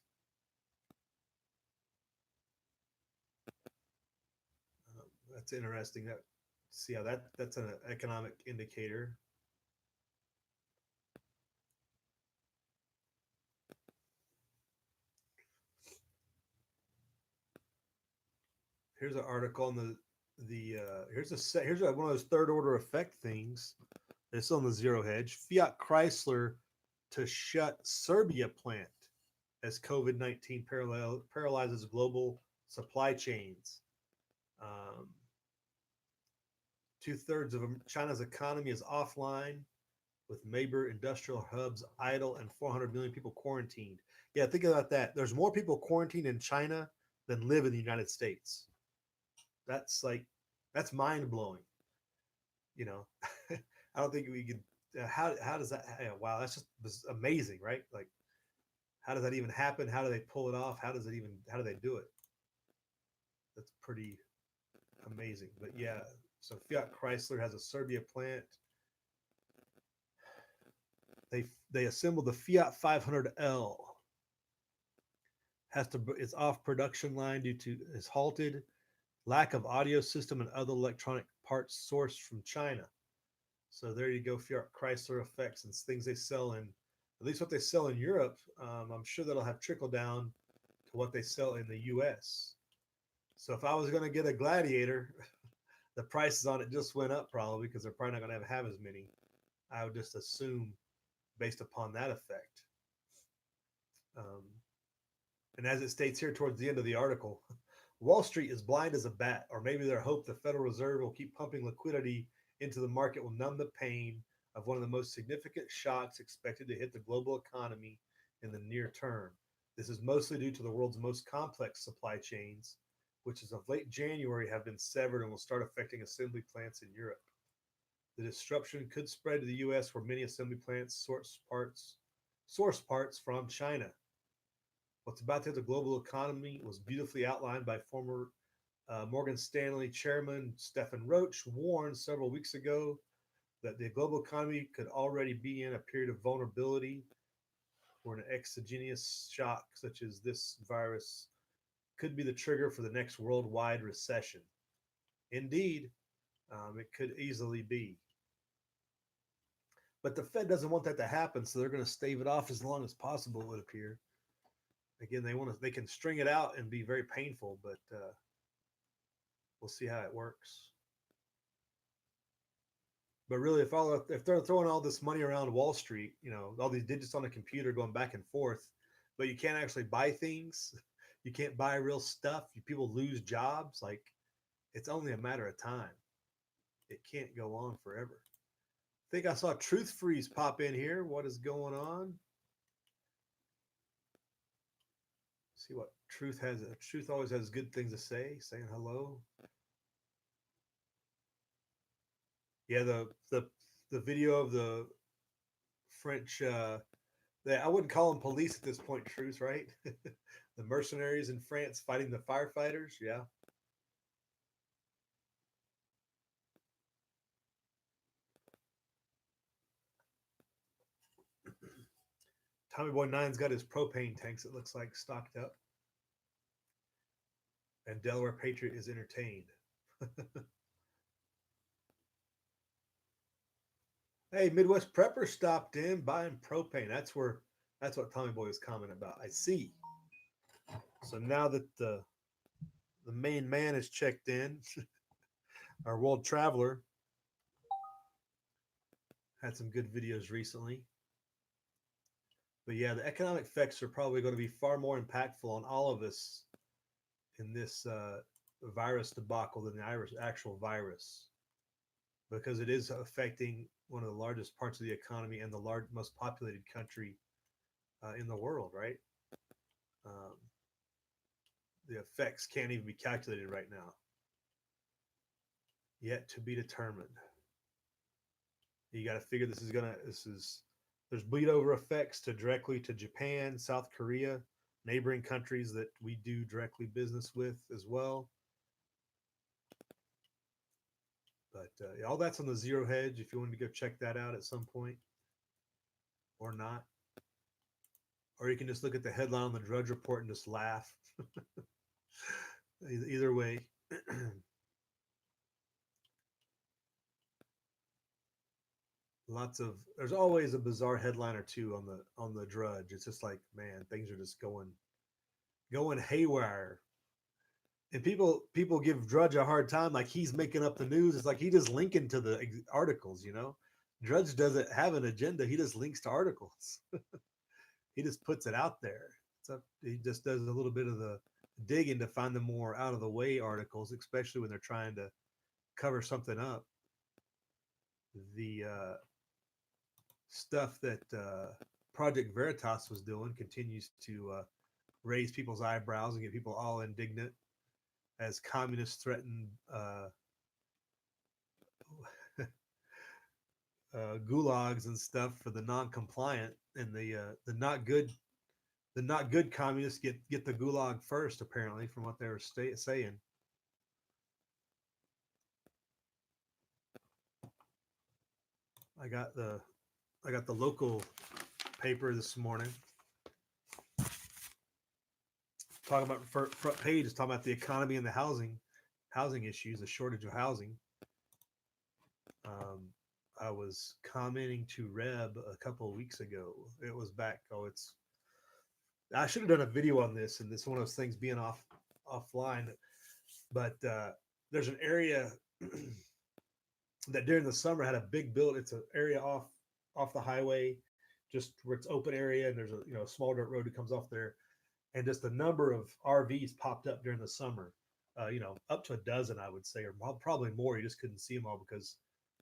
That's interesting. That see how that's an economic indicator. Here's an article on here's one of those third order effect things. It's on the Zero Hedge. Fiat Chrysler to shut Serbia plant as COVID-19 paralyzes global supply chains. Um, 2/3 of China's economy is offline, with major industrial hubs idle and 400 million people quarantined. Yeah, think about that. There's more people quarantined in China than live in the United States. That's like, that's mind blowing. You know, I don't think we could. How does that? Wow, that's just amazing, right? Like, how does that even happen? How do they pull it off? How do they do it? That's pretty amazing. But yeah, so Fiat Chrysler has a Serbia plant. They assembled the Fiat 500L. It's off production line due to is halted, lack of audio system and other electronic parts sourced from China. So there you go, Fiat Chrysler effects and things they sell in, at least what they sell in Europe. I'm sure that'll have trickle down to what they sell in the U.S. So if I was going to get a Gladiator, the prices on it just went up probably because they're probably not going to have as many. I would just assume based upon that effect. Um, and as it states here towards the end of the article, Wall Street is blind as a bat, or maybe their hope the Federal Reserve will keep pumping liquidity into the market will numb the pain of one of the most significant shocks expected to hit the global economy in the near term. This is mostly due to the world's most complex supply chains, which as of late January have been severed and will start affecting assembly plants in Europe. The disruption could spread to the US where many assembly plants source parts from China. What's about to hit the global economy was beautifully outlined by former Morgan Stanley chairman Stephen Roach warned several weeks ago that the global economy could already be in a period of vulnerability where an exogenous shock such as this virus could be the trigger for the next worldwide recession. Indeed, it could easily be. But the Fed doesn't want that to happen, so they're going to stave it off as long as possible, it would appear. Again, they can string it out and be very painful, but we'll see how it works. But really, if they're throwing all this money around Wall Street, all these digits on a computer going back and forth, but you can't actually buy things, you can't buy real stuff. People lose jobs. Like it's only a matter of time. It can't go on forever. I think I saw Truth Freeze pop in here. What is going on? See what Truth has. Truth always has good things to say. Saying hello. Yeah, the video of the French. I wouldn't call them police at this point. Truth, right? The mercenaries in France fighting the firefighters. Yeah. Tommy Boy Nine's got his propane tanks. It looks like stocked up, and Delaware Patriot is entertained. Hey, Midwest Prepper stopped in buying propane. That's what Tommy Boy is commenting about. I see. So now that the main man is checked in, our world traveler had some good videos recently. But yeah, the economic effects are probably going to be far more impactful on all of us in this virus debacle than the actual virus, because it is affecting one of the largest parts of the economy and the most populated country in the world, right? Um, the effects can't even be calculated right now. Yet to be determined. You got to figure there's bleed over effects to directly to Japan, South Korea, neighboring countries that we do directly business with as well. But all that's on the Zero Hedge if you want to go check that out at some point or not. Or you can just look at the headline on the Drudge Report and just laugh. Either way. There's always a bizarre headline or two on the Drudge. It's just like, man, things are just going haywire. And people give Drudge a hard time, like he's making up the news. It's like he just linking to the articles. Drudge doesn't have an agenda. He just links to articles. He just puts it out there. He just does a little bit of the digging to find the more out of the way articles, especially when they're trying to cover something up. The stuff that Project Veritas was doing continues to raise people's eyebrows and get people all indignant as communists threaten gulags and stuff for the non-compliant, and the not good communists get the gulag first, apparently, from what they were saying. I got the local paper this morning talking about front page is talking about the economy and the housing issues, the shortage of housing. I was commenting to Reb a couple of weeks ago. It was back. I should have done a video on this, and this is one of those things being offline. But there's an area that during the summer had a big build. It's an area off the highway just where it's open area and there's a small dirt road that comes off there, and just the number of RVs popped up during the summer. Up to a dozen, I would say, or probably more. You just couldn't see them all because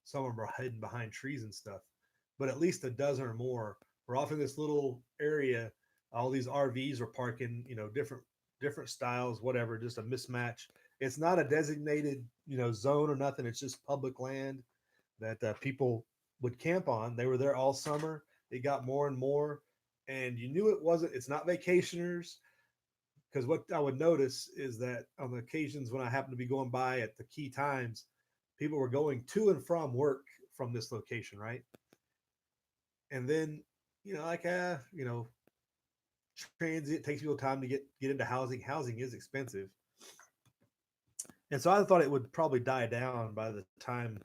some of them are hidden behind trees and stuff. But at least a dozen or more were off in this little area. All these RVs were parking, different styles, whatever, just a mismatch. It's not a designated, zone or nothing. It's just public land that people would camp on. They were there all summer. It got more and more, and you knew it wasn't. It's not vacationers, because what I would notice is that on the occasions when I happened to be going by at the key times, people were going to and from work from this location, right? And then, like transit takes people time to get into housing. Housing is expensive, and so I thought it would probably die down by the time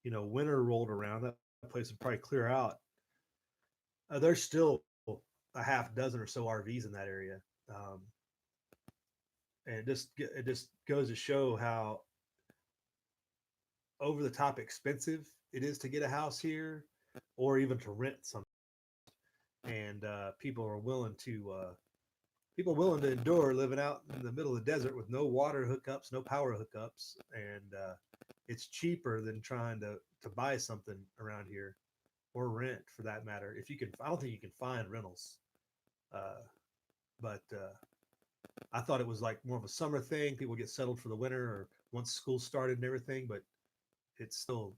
winter rolled around. That place would probably clear out. There's still a half dozen or so RVs in that area, um, and it just goes to show how over the top expensive it is to get a house here, or even to rent sometimes. And people willing to endure living out in the middle of the desert with no water hookups, no power hookups, and it's cheaper than trying to buy something around here or rent for that matter. If you can, I don't think you can find rentals. Uh, but I thought it was like more of a summer thing. People get settled for the winter or once school started and everything, but it's still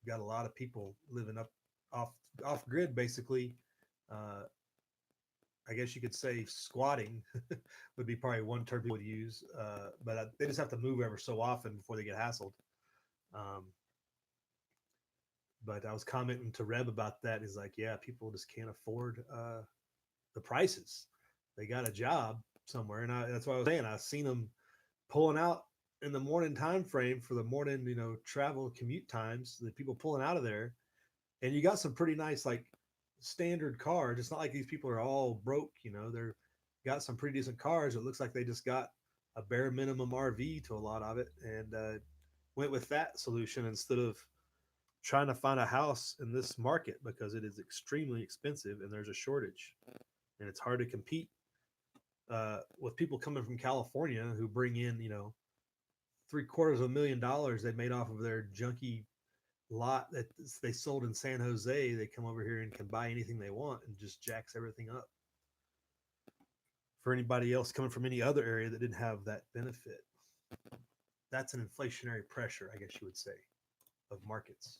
got a lot of people living up off off grid basically. Uh, I guess you could say squatting would be probably one term people would use, but they just have to move ever so often before they get hassled. Um, but I was commenting to Reb about that. He's like, yeah, people just can't afford the prices. They got a job somewhere, and that's what I was saying. I've seen them pulling out in the morning time frame for the morning, travel commute times. The people pulling out of there, and you got some pretty nice like standard cars. It's not like these people are all broke. They're got some pretty decent cars. It looks like they just got a bare minimum RV to a lot of it, and went with that solution instead of trying to find a house in this market because it is extremely expensive and there's a shortage, and it's hard to compete with people coming from California who bring in, three-quarters of $1 million they made off of their junky lot that they sold in San Jose. They come over here and can buy anything they want and just jacks everything up. For anybody else coming from any other area that didn't have that benefit, that's an inflationary pressure, I guess you would say, of markets.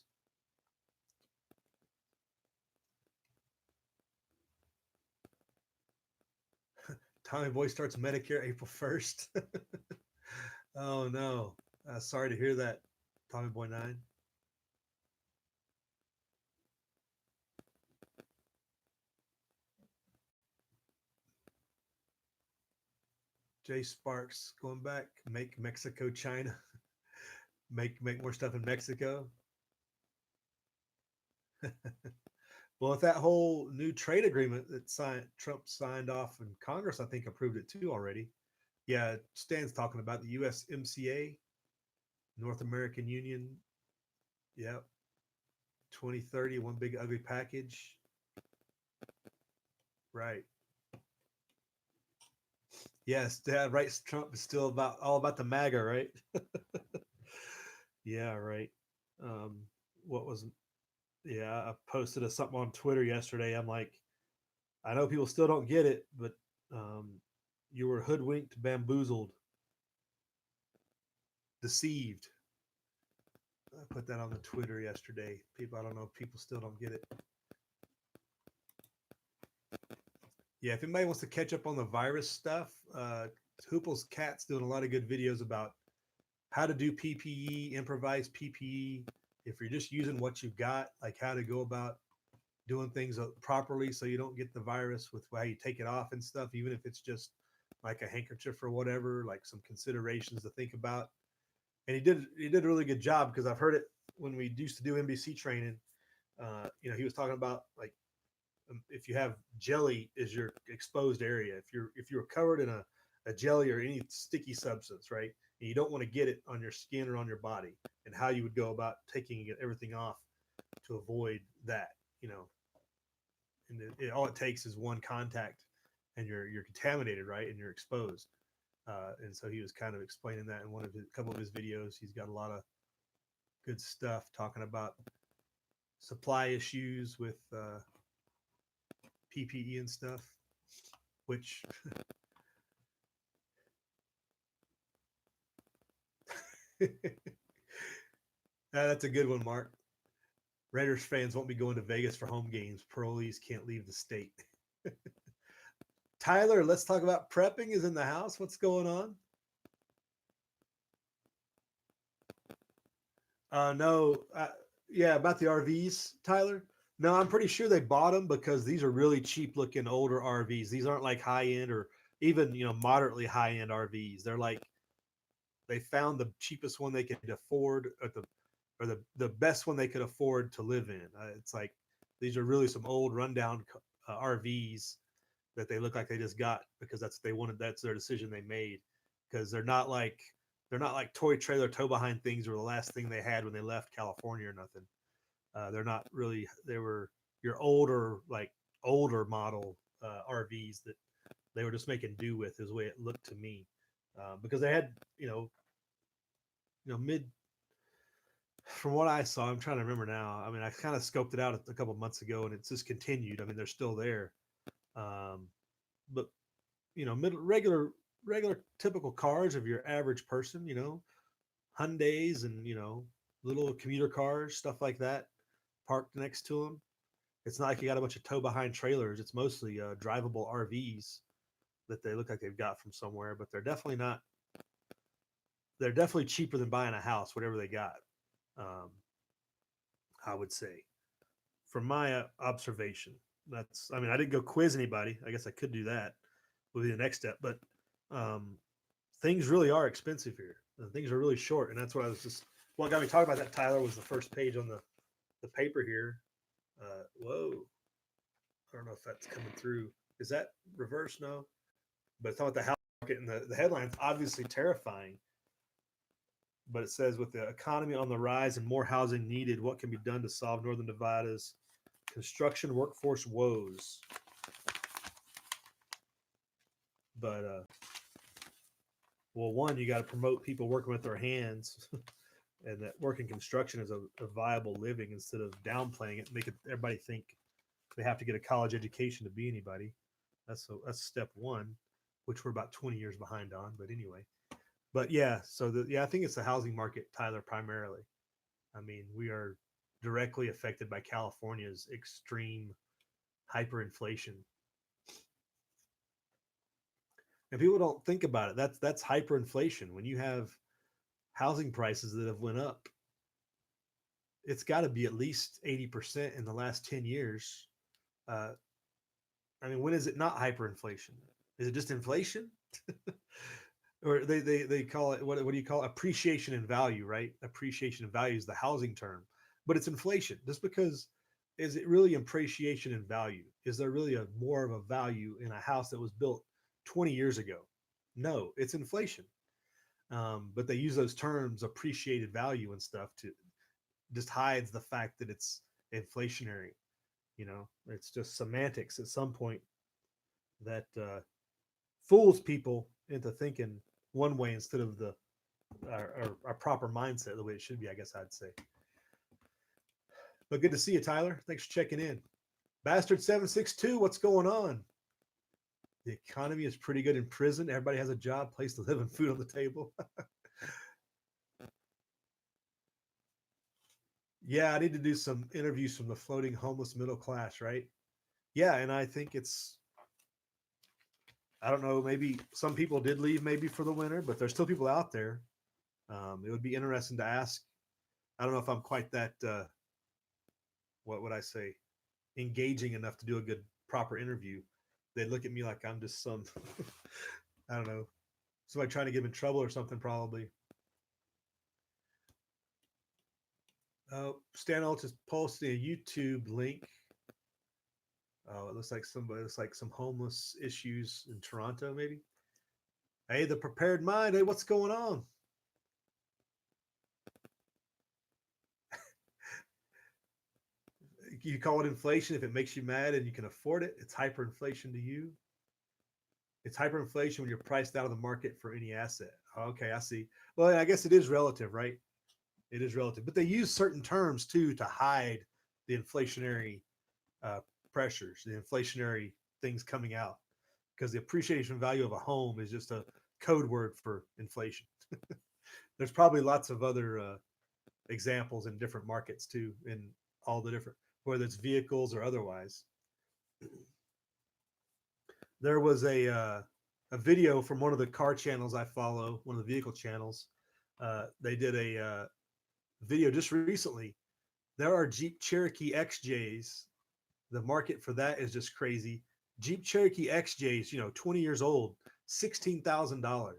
Tommy Boy starts Medicare April 1st. Oh no. Sorry to hear that, Tommy Boy 9. Jay Sparks going back, make Mexico China, make more stuff in Mexico. Well, with that whole new trade agreement that Trump signed off and Congress, I think approved it too already. Yeah, Stan's talking about the USMCA, North American Union. Yep, 2030, one big ugly package. Right. Yes, Dad. Right. Trump is still about all about the MAGA, right? Yeah, right. Um, what was? Yeah, I posted something on Twitter yesterday. I'm like, I know people still don't get it, but um, you were hoodwinked, bamboozled, deceived. I put that on the Twitter yesterday. People, I don't know if people still don't get it. Yeah, if anybody wants to catch up on the virus stuff, Hoople's Cat's doing a lot of good videos about how to do PPE, improvise PPE. If you're just using what you've got, like how to go about doing things properly so you don't get the virus with how you take it off and stuff, even if it's just like a handkerchief or whatever, like some considerations to think about. And he did a really good job because I've heard it when we used to do NBC training. He was talking about like if you have jelly is your exposed area, if you're covered in a jelly or any sticky substance, right, and you don't want to get it on your skin or on your body, and how you would go about taking everything off to avoid that, you know. and all it takes is one contact, and you're contaminated, right, and you're exposed. And so he was kind of explaining that in one of his, a couple of his videos. He's got a lot of good stuff talking about supply issues with PPE and stuff, which that's a good one, Mark. Raiders fans won't be going to Vegas for home games. Parolees can't leave the state. Tyler, let's talk about prepping is in the house. What's going on? No, yeah, about the RVs, Tyler. No, I'm pretty sure they bought them because these are really cheap looking older RVs. These aren't like high end or even moderately high end RVs. They're like they found the cheapest one they could afford at the best one they could afford to live in. It's like these are really some old rundown RVs that they look like they just got because that's what they wanted. That's their decision they made because they're not like toy trailer tow behind things or the last thing they had when they left California or nothing. They're not really. They were your older model RVs that they were just making do with is the way it looked to me because they had mid from what I saw. I'm trying to remember now. I mean, I kind of scoped it out a couple months ago and it's just continued. I mean, they're still there, um, but regular typical cars of your average person. Hyundai's and little commuter cars, stuff like that, parked next to them. It's not like you got a bunch of tow behind trailers. It's mostly drivable RVs that they look like they've got from somewhere, but they're definitely not. They're definitely cheaper than buying a house, whatever they got. Um, I would say, from my observation, that's. I mean, I didn't go quiz anybody. I guess I could do that. Would be the next step, but um, things really are expensive here. Things are really short, and that's what I was just. What got me talking about that, Tyler, was the first page on the paper here. Whoa, I don't know if that's coming through. Is that reverse? No, but it's talking about the house market, and the headline's obviously terrifying. But it says, with the economy on the rise and more housing needed, what can be done to solve Northern Nevada's construction workforce woes? But well, one, you got to promote people working with their hands, and that working construction is a viable living instead of downplaying it, making everybody think they have to get a college education to be anybody. That's step one, which we're about 20 years behind on. But anyway, but yeah, so I think it's the housing market, Tyler, primarily. I mean, we are directly affected by California's extreme hyperinflation, and people don't think about it. That's hyperinflation. When you have housing prices that have went up, it's got to be at least 80% in the last 10 years. Uh, I mean, when is it not hyperinflation? Is it just inflation? Or they call it, what do you call it? Appreciation in value, right? Appreciation in value is the housing term, but it's inflation. Just because, is it really appreciation in value? Is there really a more of a value in a house that was built 20 years ago? No, it's inflation. But they use those terms, appreciated value and stuff, to just hides the fact that it's inflationary. It's just semantics at some point that fools people into thinking one way instead of our proper mindset, the way it should be, I guess I'd say. But good to see you, Tyler. Thanks for checking in. Bastard762, what's going on? The economy is pretty good in prison. Everybody has a job, place to live, and food on the table. Yeah, I need to do some interviews from the floating homeless middle class, right? Yeah, and I think I don't know, maybe some people did leave maybe for the winter, but there's still people out there. It would be interesting to ask. I don't know if I'm quite that, what would I say, engaging enough to do a good, proper interview. They'd look at me like I'm just some, I don't know, somebody trying to get in trouble or something, probably. Stan Alt just posted a YouTube link. Oh, it looks like somebody, it's like some homeless issues in Toronto, maybe. Hey, the prepared mind. Hey, what's going on? you call it inflation if it makes you mad and you can afford it. It's hyperinflation to you. It's hyperinflation when you're priced out of the market for any asset. Okay, I see. Well, I guess it is relative, right? It is relative, but they use certain terms too to hide the inflationary uh, pressures, the inflationary things coming out, because the appreciation value of a home is just a code word for inflation. There's probably lots of other examples in different markets too, in all the different, whether it's vehicles or otherwise. There was a video from one of the car channels I follow, one of the vehicle channels. They did a video just recently. There are Jeep Cherokee XJs. The market for that is just crazy. Jeep Cherokee XJs, 20 years old, $16,000.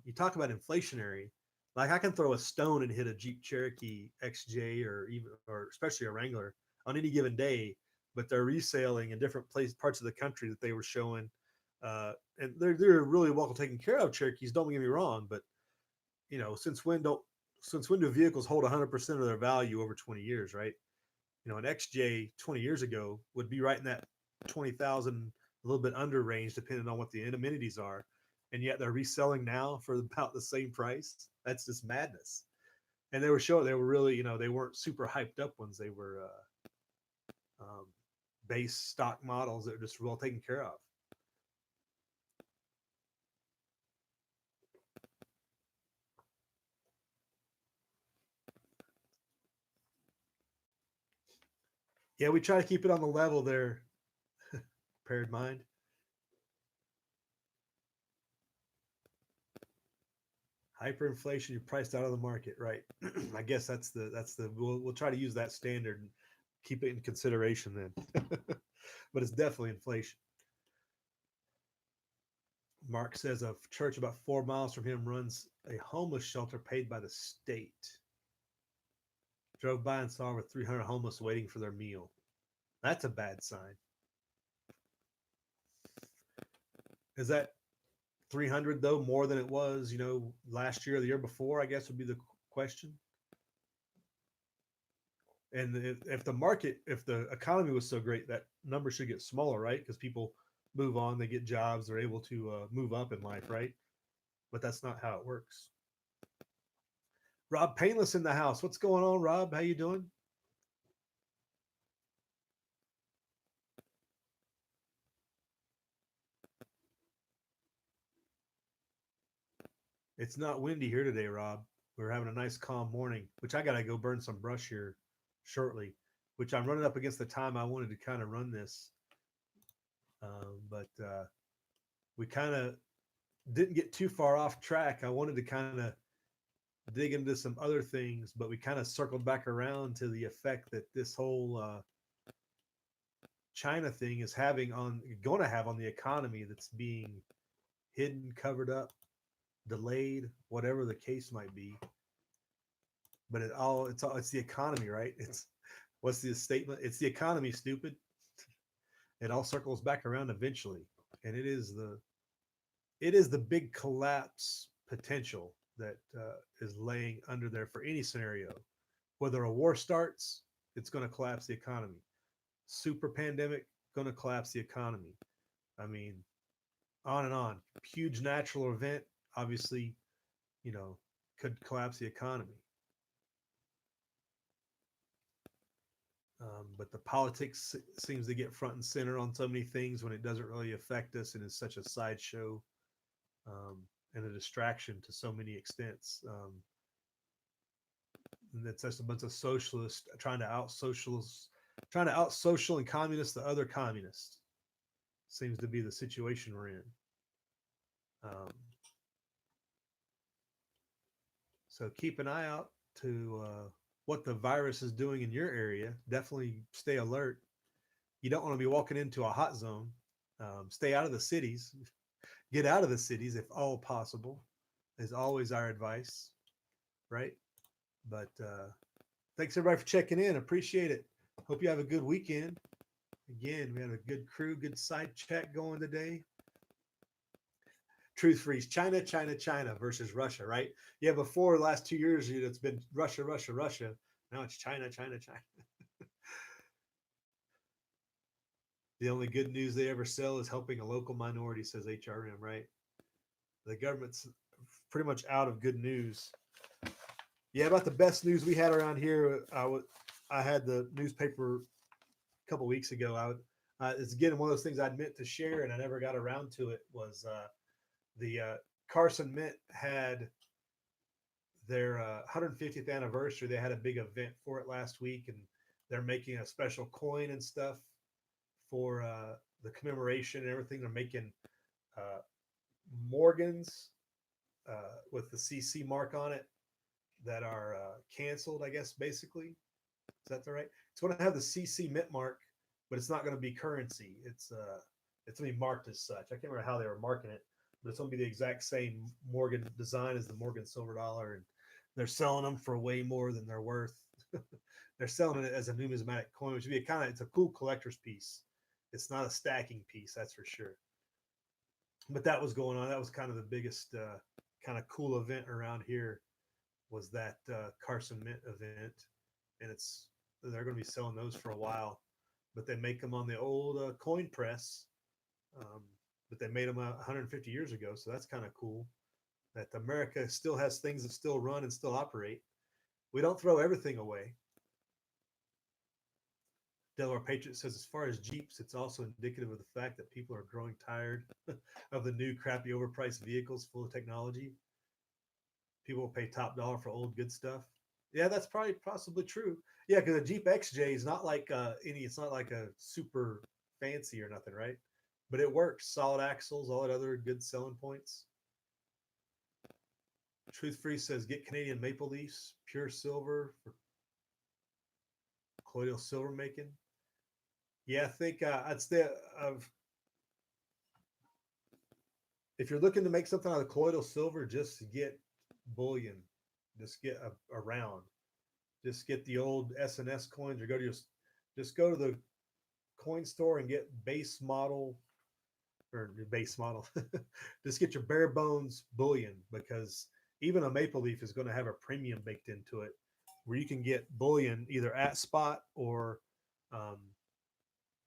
You talk about inflationary. Like I can throw a stone and hit a Jeep Cherokee XJ or especially a Wrangler on any given day, but they're reselling in different parts of the country that they were showing. And they're really well taken care of, Cherokees. Don't get me wrong, but since when do vehicles hold 100% of their value over 20 years, right? An XJ 20 years ago would be right in that 20,000, a little bit under range, depending on what the amenities are. And yet they're reselling now for about the same price. That's just madness. And they were showing, they were really, they weren't super hyped up ones. They were base stock models that are just well taken care of. Yeah, we try to keep it on the level there, paired mind. Hyperinflation, you're priced out of the market, right? I guess that's the we'll try to use that standard and keep it in consideration then. But it's definitely inflation. Mark says a church about 4 miles from him runs a homeless shelter paid by the state. Drove by and saw over 300 homeless waiting for their meal. That's a bad sign. Is that 300 though more than it was, last year or the year before? I guess would be the question. And if the economy was so great, that number should get smaller, right? Because people move on, they get jobs, they're able to move up in life, right? But that's not how it works. Rob Painless in the house. What's going on, Rob? How you doing? It's not windy here today, Rob. We're having a nice calm morning, which I gotta go burn some brush here shortly, which I'm running up against the time I wanted to kind of run this. But we kind of didn't get too far off track. I wanted to kind of dig into some other things, but we kind of circled back around to the effect that this whole China thing is going to have on the economy that's being hidden, covered up, delayed, whatever the case might be. But it's the economy, right? It's what's the statement? It's the economy, stupid. It all circles back around eventually, and it is the big collapse potential that is laying under there for any scenario. Whether a war starts, it's going to collapse the economy. Super pandemic, going to collapse the economy. I mean, on and on. Huge natural event, obviously, you know, could collapse the economy. But the politics seems to get front and center on so many things when it doesn't really affect us and is such a sideshow um, and a distraction to so many extents. And that's just a bunch of socialists trying to out social and communist the other communists. Seems to be the situation we're in. Um, so keep an eye out to what the virus is doing in your area. Definitely stay alert. You don't want to be walking into a hot zone. Stay out of the cities. Get out of the cities if all possible, is always our advice, right? But thanks everybody for checking in. Appreciate it. Hope you have a good weekend. Again, we had a good crew, good side chat going today. Truth freeze. China, China, China versus Russia, right? Yeah, before the last 2 years, it's been Russia, Russia, Russia. Now it's China, China, China. The only good news they ever sell is helping a local minority, says HRM, right? The government's pretty much out of good news. Yeah, about the best news we had around here, I had the newspaper a couple weeks ago. It's again one of those things I'd meant to share and I never got around to it. Was the Carson Mint had their 150th anniversary. They had a big event for it last week, and they're making a special coin and stuff for the commemoration and everything. They're making uh, Morgans with the CC mark on it that are canceled, I guess, basically. Is that the right? It's going to have the CC mint mark, but it's not going to be currency. It's going to be marked as such. I can't remember how they were marking it, but it's going to be the exact same Morgan design as the Morgan silver dollar, and they're selling them for way more than they're worth. They're selling it as a numismatic coin, which would be a kind of it's a cool collector's piece. It's not a stacking piece, that's for sure. But that was going on. That was kind of the biggest kind of cool event around here was that Carson Mint event, and it's they're going to be selling those for a while. But they make them on the old coin press, um, but they made them 150 years ago, so that's kind of cool. That America still has things that still run and still operate. We don't throw everything away. Delaware Patriot says, as far as Jeeps, it's also indicative of the fact that people are growing tired of the new crappy overpriced vehicles full of technology. People will pay top dollar for old good stuff. Yeah, that's probably possibly true. Yeah, because a Jeep XJ is not like any. It's not like a super fancy or nothing, right? But it works. Solid axles, all that other good selling points. Truth Free says get Canadian maple leafs, pure silver for colloidal silver making. Yeah, I think I'd say of if you're looking to make something out of colloidal silver, just get bullion. Just get a round. Just get the old SNS coins, or go to your just go to the coin store and get base model or base model. Just get your bare bones bullion because even a maple leaf is going to have a premium baked into it, where you can get bullion either at spot or, um,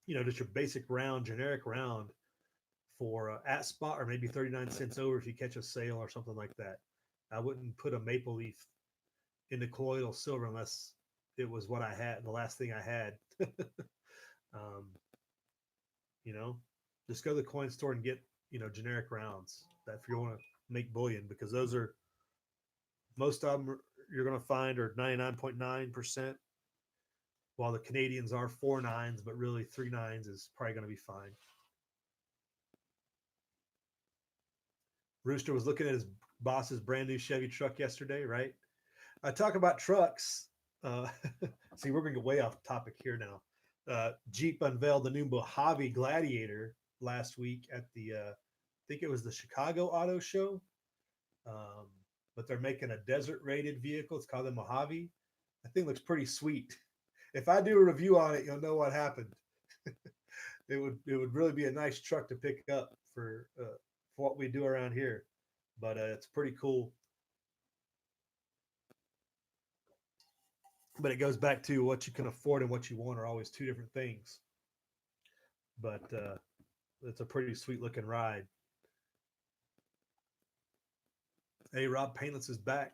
just your basic round, generic round for at spot or maybe 39 cents over if you catch a sale or something like that. I wouldn't put a maple leaf into colloidal silver unless it was what I had, the last thing I had. um, you know, just go to the coin store and get, generic rounds that if you want to make bullion, because those are most of them you're going to find are 99.9%, while the Canadians are 4 nines, but really 3 nines is probably going to be fine. Rooster was looking at his boss's brand new Chevy truck yesterday, right? I talk about trucks. Uh, see, we're going to get way off topic here now. Jeep unveiled the new Mojave Gladiator last week at the, I think it was the Chicago Auto Show. Um, but they're making a desert rated vehicle. It's called the Mojave. That thing looks pretty sweet. If I do a review on it, you'll know what happened. It would really be a nice truck to pick up for what we do around here. But it's pretty cool. But it goes back to what you can afford and what you want are always two different things. But it's a pretty sweet looking ride. Hey, Rob Painless is back.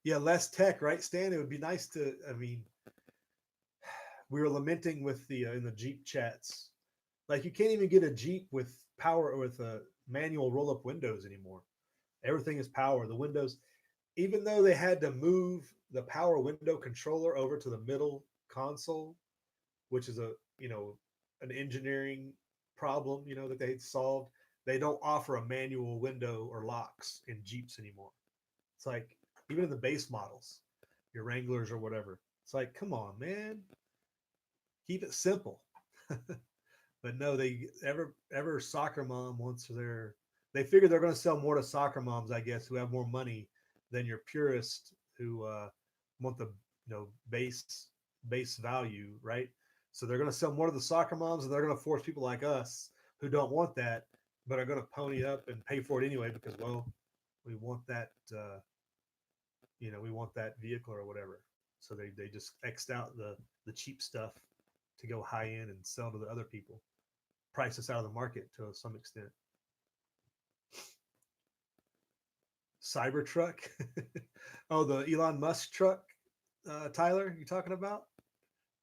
Yeah, less tech, right, Stan? It would be nice to. I mean, we were lamenting with the in the Jeep chats, like you can't even get a Jeep with power or with a manual roll up windows anymore. Everything is power. The windows, even though they had to move the power window controller over to the middle console, which is a an engineering problem that they solved. They don't offer a manual window or locks in Jeeps anymore. It's like even in the base models, your Wranglers or whatever. It's like, come on, man, keep it simple. But no, they ever soccer mom wants their. They figure they're going to sell more to soccer moms, I guess, who have more money than your purist who want the base value, right? So they're going to sell more to the soccer moms, and they're going to force people like us who don't want that, but are going to pony up and pay for it anyway because, well, we want that. We want that vehicle or whatever. So they just xed out the cheap stuff to go high end and sell to the other people. price us out of the market to some extent. Cybertruck. Oh, the Elon Musk truck, Tyler, you talking about?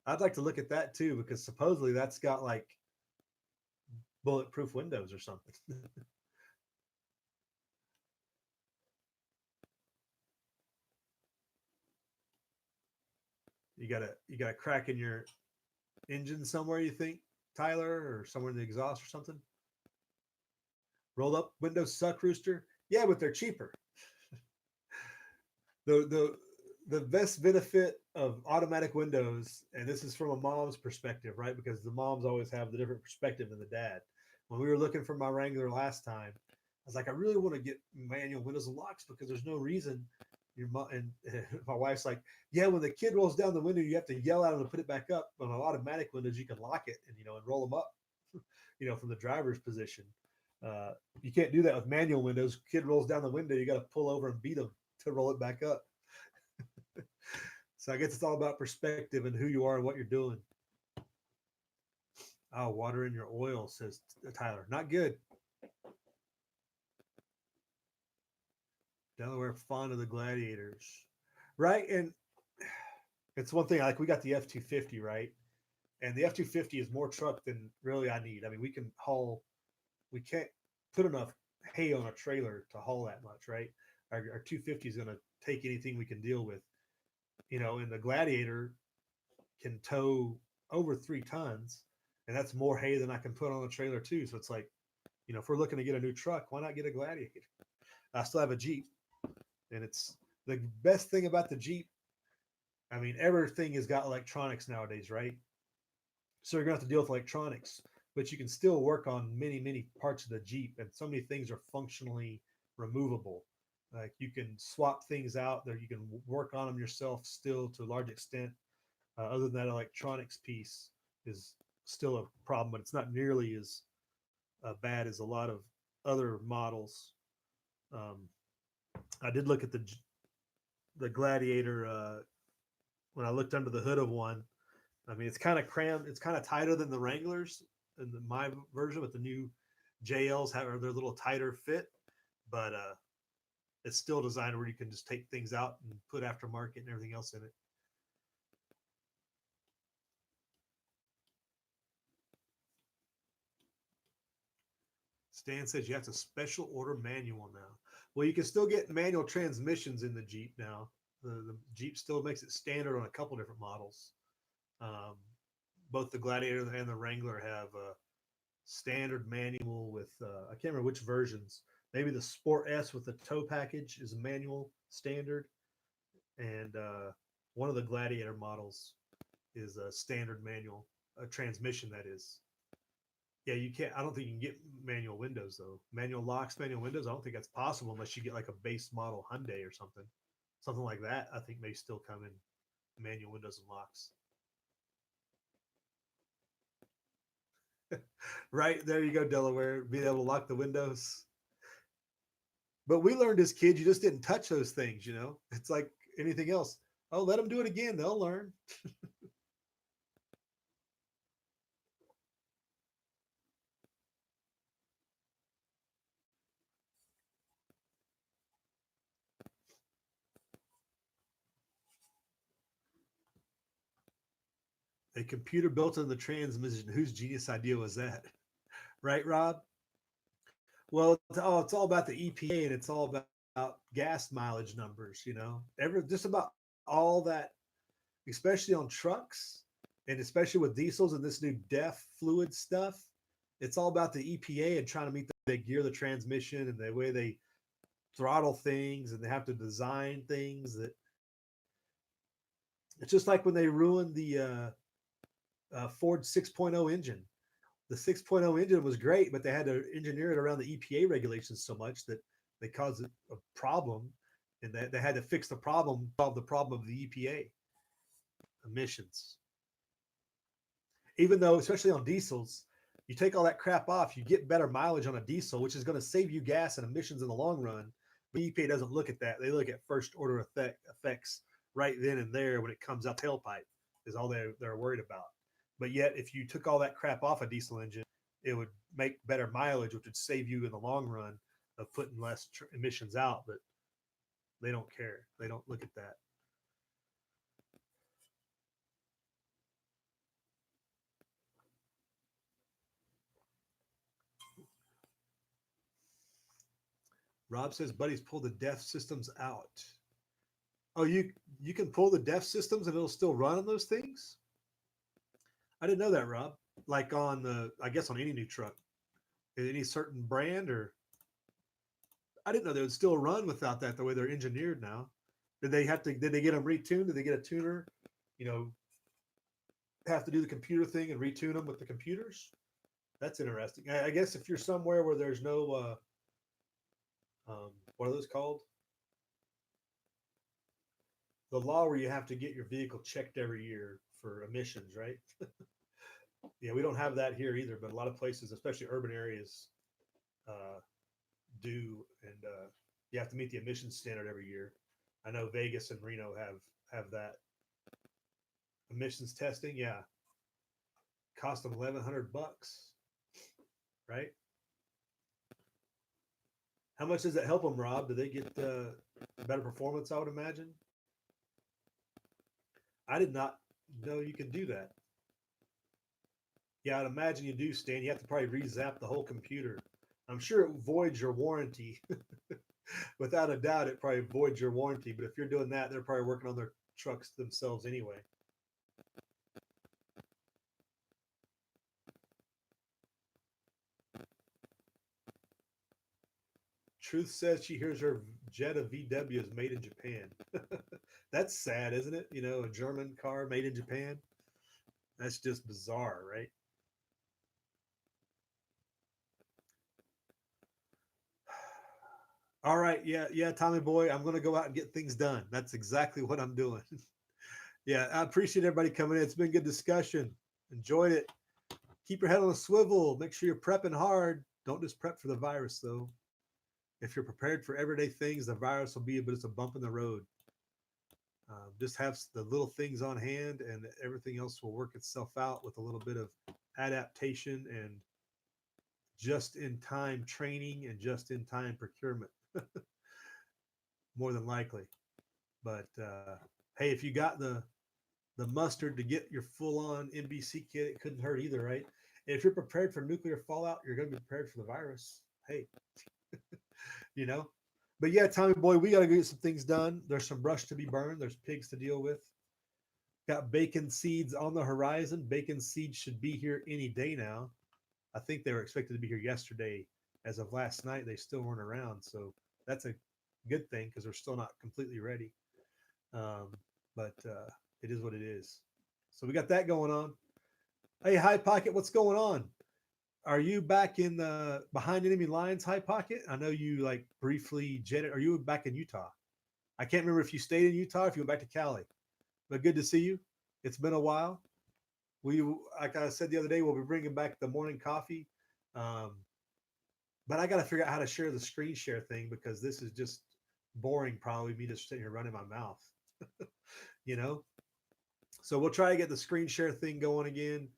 I'd like to look at that too because supposedly that's got like bulletproof windows or something. You got a crack in your engine somewhere, you think, Tyler, or somewhere in the exhaust or something? Roll up windows suck, Rooster. Yeah, but they're cheaper. The best benefit of automatic windows, and this is from a mom's perspective, right? Because the moms always have the different perspective than the dad. When we were looking for my Wrangler last time, I was like, I really want to get manual windows and locks because there's no reason your mom and my wife's like, yeah, when the kid rolls down the window, you have to yell at him to put it back up. On automatic windows, you can lock it and and roll them up, from the driver's position. Uh, you can't do that with manual windows. Kid rolls down the window, you got to pull over and beat him to roll it back up. So I guess it's all about perspective and who you are and what you're doing. Oh, water in your oil, says Tyler. Not good. Delaware fond of the gladiators, right? And it's one thing like we got the F-250, right? And the F-250 is more truck than really I need. I mean, we can't put enough hay on a trailer to haul that much, right? Our 250 is going to take anything we can deal with, and the Gladiator can tow over 3 tons, and that's more hay than I can put on a trailer too. So it's like, if we're looking to get a new truck, why not get a Gladiator? I still have a Jeep, and it's the best thing about the Jeep. I mean, everything has got electronics nowadays, right? So you're gonna have to deal with electronics, but you can still work on many, many parts of the Jeep, and so many things are functionally removable. Like you can swap things out there, you can work on them yourself still to a large extent. Other than that, electronics piece is still a problem, but it's not nearly as bad as a lot of other models. Um, I did look at the Gladiator when I looked under the hood of one. I mean, it's kind of crammed. It's kind of tighter than the Wranglers in my version, but the new JLs have their little tighter fit. But it's still designed where you can just take things out and put aftermarket and everything else in it. Stan says you have to special order manual now. Well, you can still get manual transmissions in the Jeep now. The Jeep still makes it standard on a couple different models. Um, both the Gladiator and the Wrangler have a standard manual with I can't remember which versions. Maybe the Sport S with the tow package is a manual standard, and one of the Gladiator models is a standard manual, a transmission that is. Yeah, you can't. I don't think you can get manual windows though. Manual locks, manual windows. I don't think that's possible unless you get like a base model Hyundai or something like that. I think may still come in manual windows and locks. Right there, you go, Delaware. Being able to lock the windows. But we learned as kids, you just didn't touch those things. It's like anything else. Oh, let them do it again. They'll learn. A computer built in the transmission. Whose genius idea was that? Right, Rob? Well, it's all about the EPA and it's all about gas mileage numbers. Just about all that, especially on trucks and especially with diesels and this new DEF fluid stuff. It's all about the EPA and trying to meet they gear the transmission and the way they throttle things, and they have to design things that it's just like when they ruined the Ford 6.0 engine. The 6.0 engine was great, but they had to engineer it around the EPA regulations so much that they caused a problem, and they had to fix the problem, solve the problem of the EPA emissions. Even though, especially on diesels, you take all that crap off, you get better mileage on a diesel, which is going to save you gas and emissions in the long run. But EPA doesn't look at that. They look at first order effects right then and there when it comes out tailpipe is all they're worried about. But yet, if you took all that crap off a diesel engine, it would make better mileage, which would save you in the long run of putting less emissions out. But they don't care. They don't look at that. Rob says buddies pull the DEF systems out. Oh, you can pull the DEF systems and it'll still run on those things? I didn't know that, Rob. Like on the, I guess on any new truck, any certain brand, or I didn't know they would still run without that. The way they're engineered now. Did they have to? Did they get them retuned? Did they get a tuner? You know, have to do the computer thing and retune them with the computers? That's interesting. I guess if you're somewhere where there's no, what are those called? The law where you have to get your vehicle checked every year for emissions, right? Yeah, we don't have that here either, but a lot of places, especially urban areas, uh, do, and you have to meet the emissions standard every year. I know Vegas and Reno have that emissions testing. Yeah, cost them $1,100, right? How much does that help them, Rob? Do they get better performance? I would imagine. I did not know you could do that. Yeah, I'd imagine you do, Stan. You have to probably re-zap the whole computer. I'm sure it voids your warranty. Without a doubt, it probably voids your warranty. But if you're doing that, they're probably working on their trucks themselves anyway. Truth says she hears her Jetta VW is made in Japan. That's sad, isn't it? You know, a German car made in Japan. That's just bizarre, right? All right, yeah, Tommy boy, I'm gonna go out and get things done. That's exactly what I'm doing. Yeah, I appreciate everybody coming in. It's been a good discussion. Enjoyed it. Keep your head on a swivel. Make sure you're prepping hard. Don't just prep for the virus, though. If you're prepared for everyday things, the virus will be, but it's a bump in the road. Just have the little things on hand, and everything else will work itself out with a little bit of adaptation and just in time training and just in time procurement, more than likely. But hey, if you got the mustard to get your full on NBC kit, it couldn't hurt either, right? And if you're prepared for nuclear fallout, you're going to be prepared for the virus. Hey, you know. But yeah, Tommy boy, we got to get some things done. There's some brush to be burned. There's pigs to deal with. Got bacon seeds on the horizon. Bacon seeds should be here any day now. I think they were expected to be here yesterday. As of last night, they still weren't around. So that's a good thing because they're still not completely ready. Um, but it is what it is. So we got that going on. Hey, High Pocket, what's going on? Are you back in the behind enemy lines, High Pocket? I know you like briefly jetted. Are you back in Utah? I can't remember if you stayed in Utah or if you went back to Cali. But good to see you. It's been a while. We, like I said the other day, we'll be bringing back the morning coffee. Um, but I got to figure out how to share the screen share thing because this is just boring. Probably me just sitting here running my mouth, you know. So we'll try to get the screen share thing going again.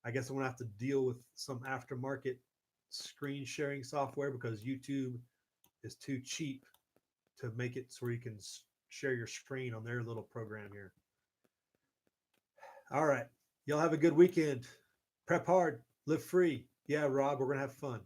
I guess I'm gonna have to deal with some aftermarket screen sharing software because YouTube is too cheap to make it so you can share your screen on their little program here. All right. Y'all have a good weekend. Prep hard, live free. Yeah, Rob, we're going to have fun.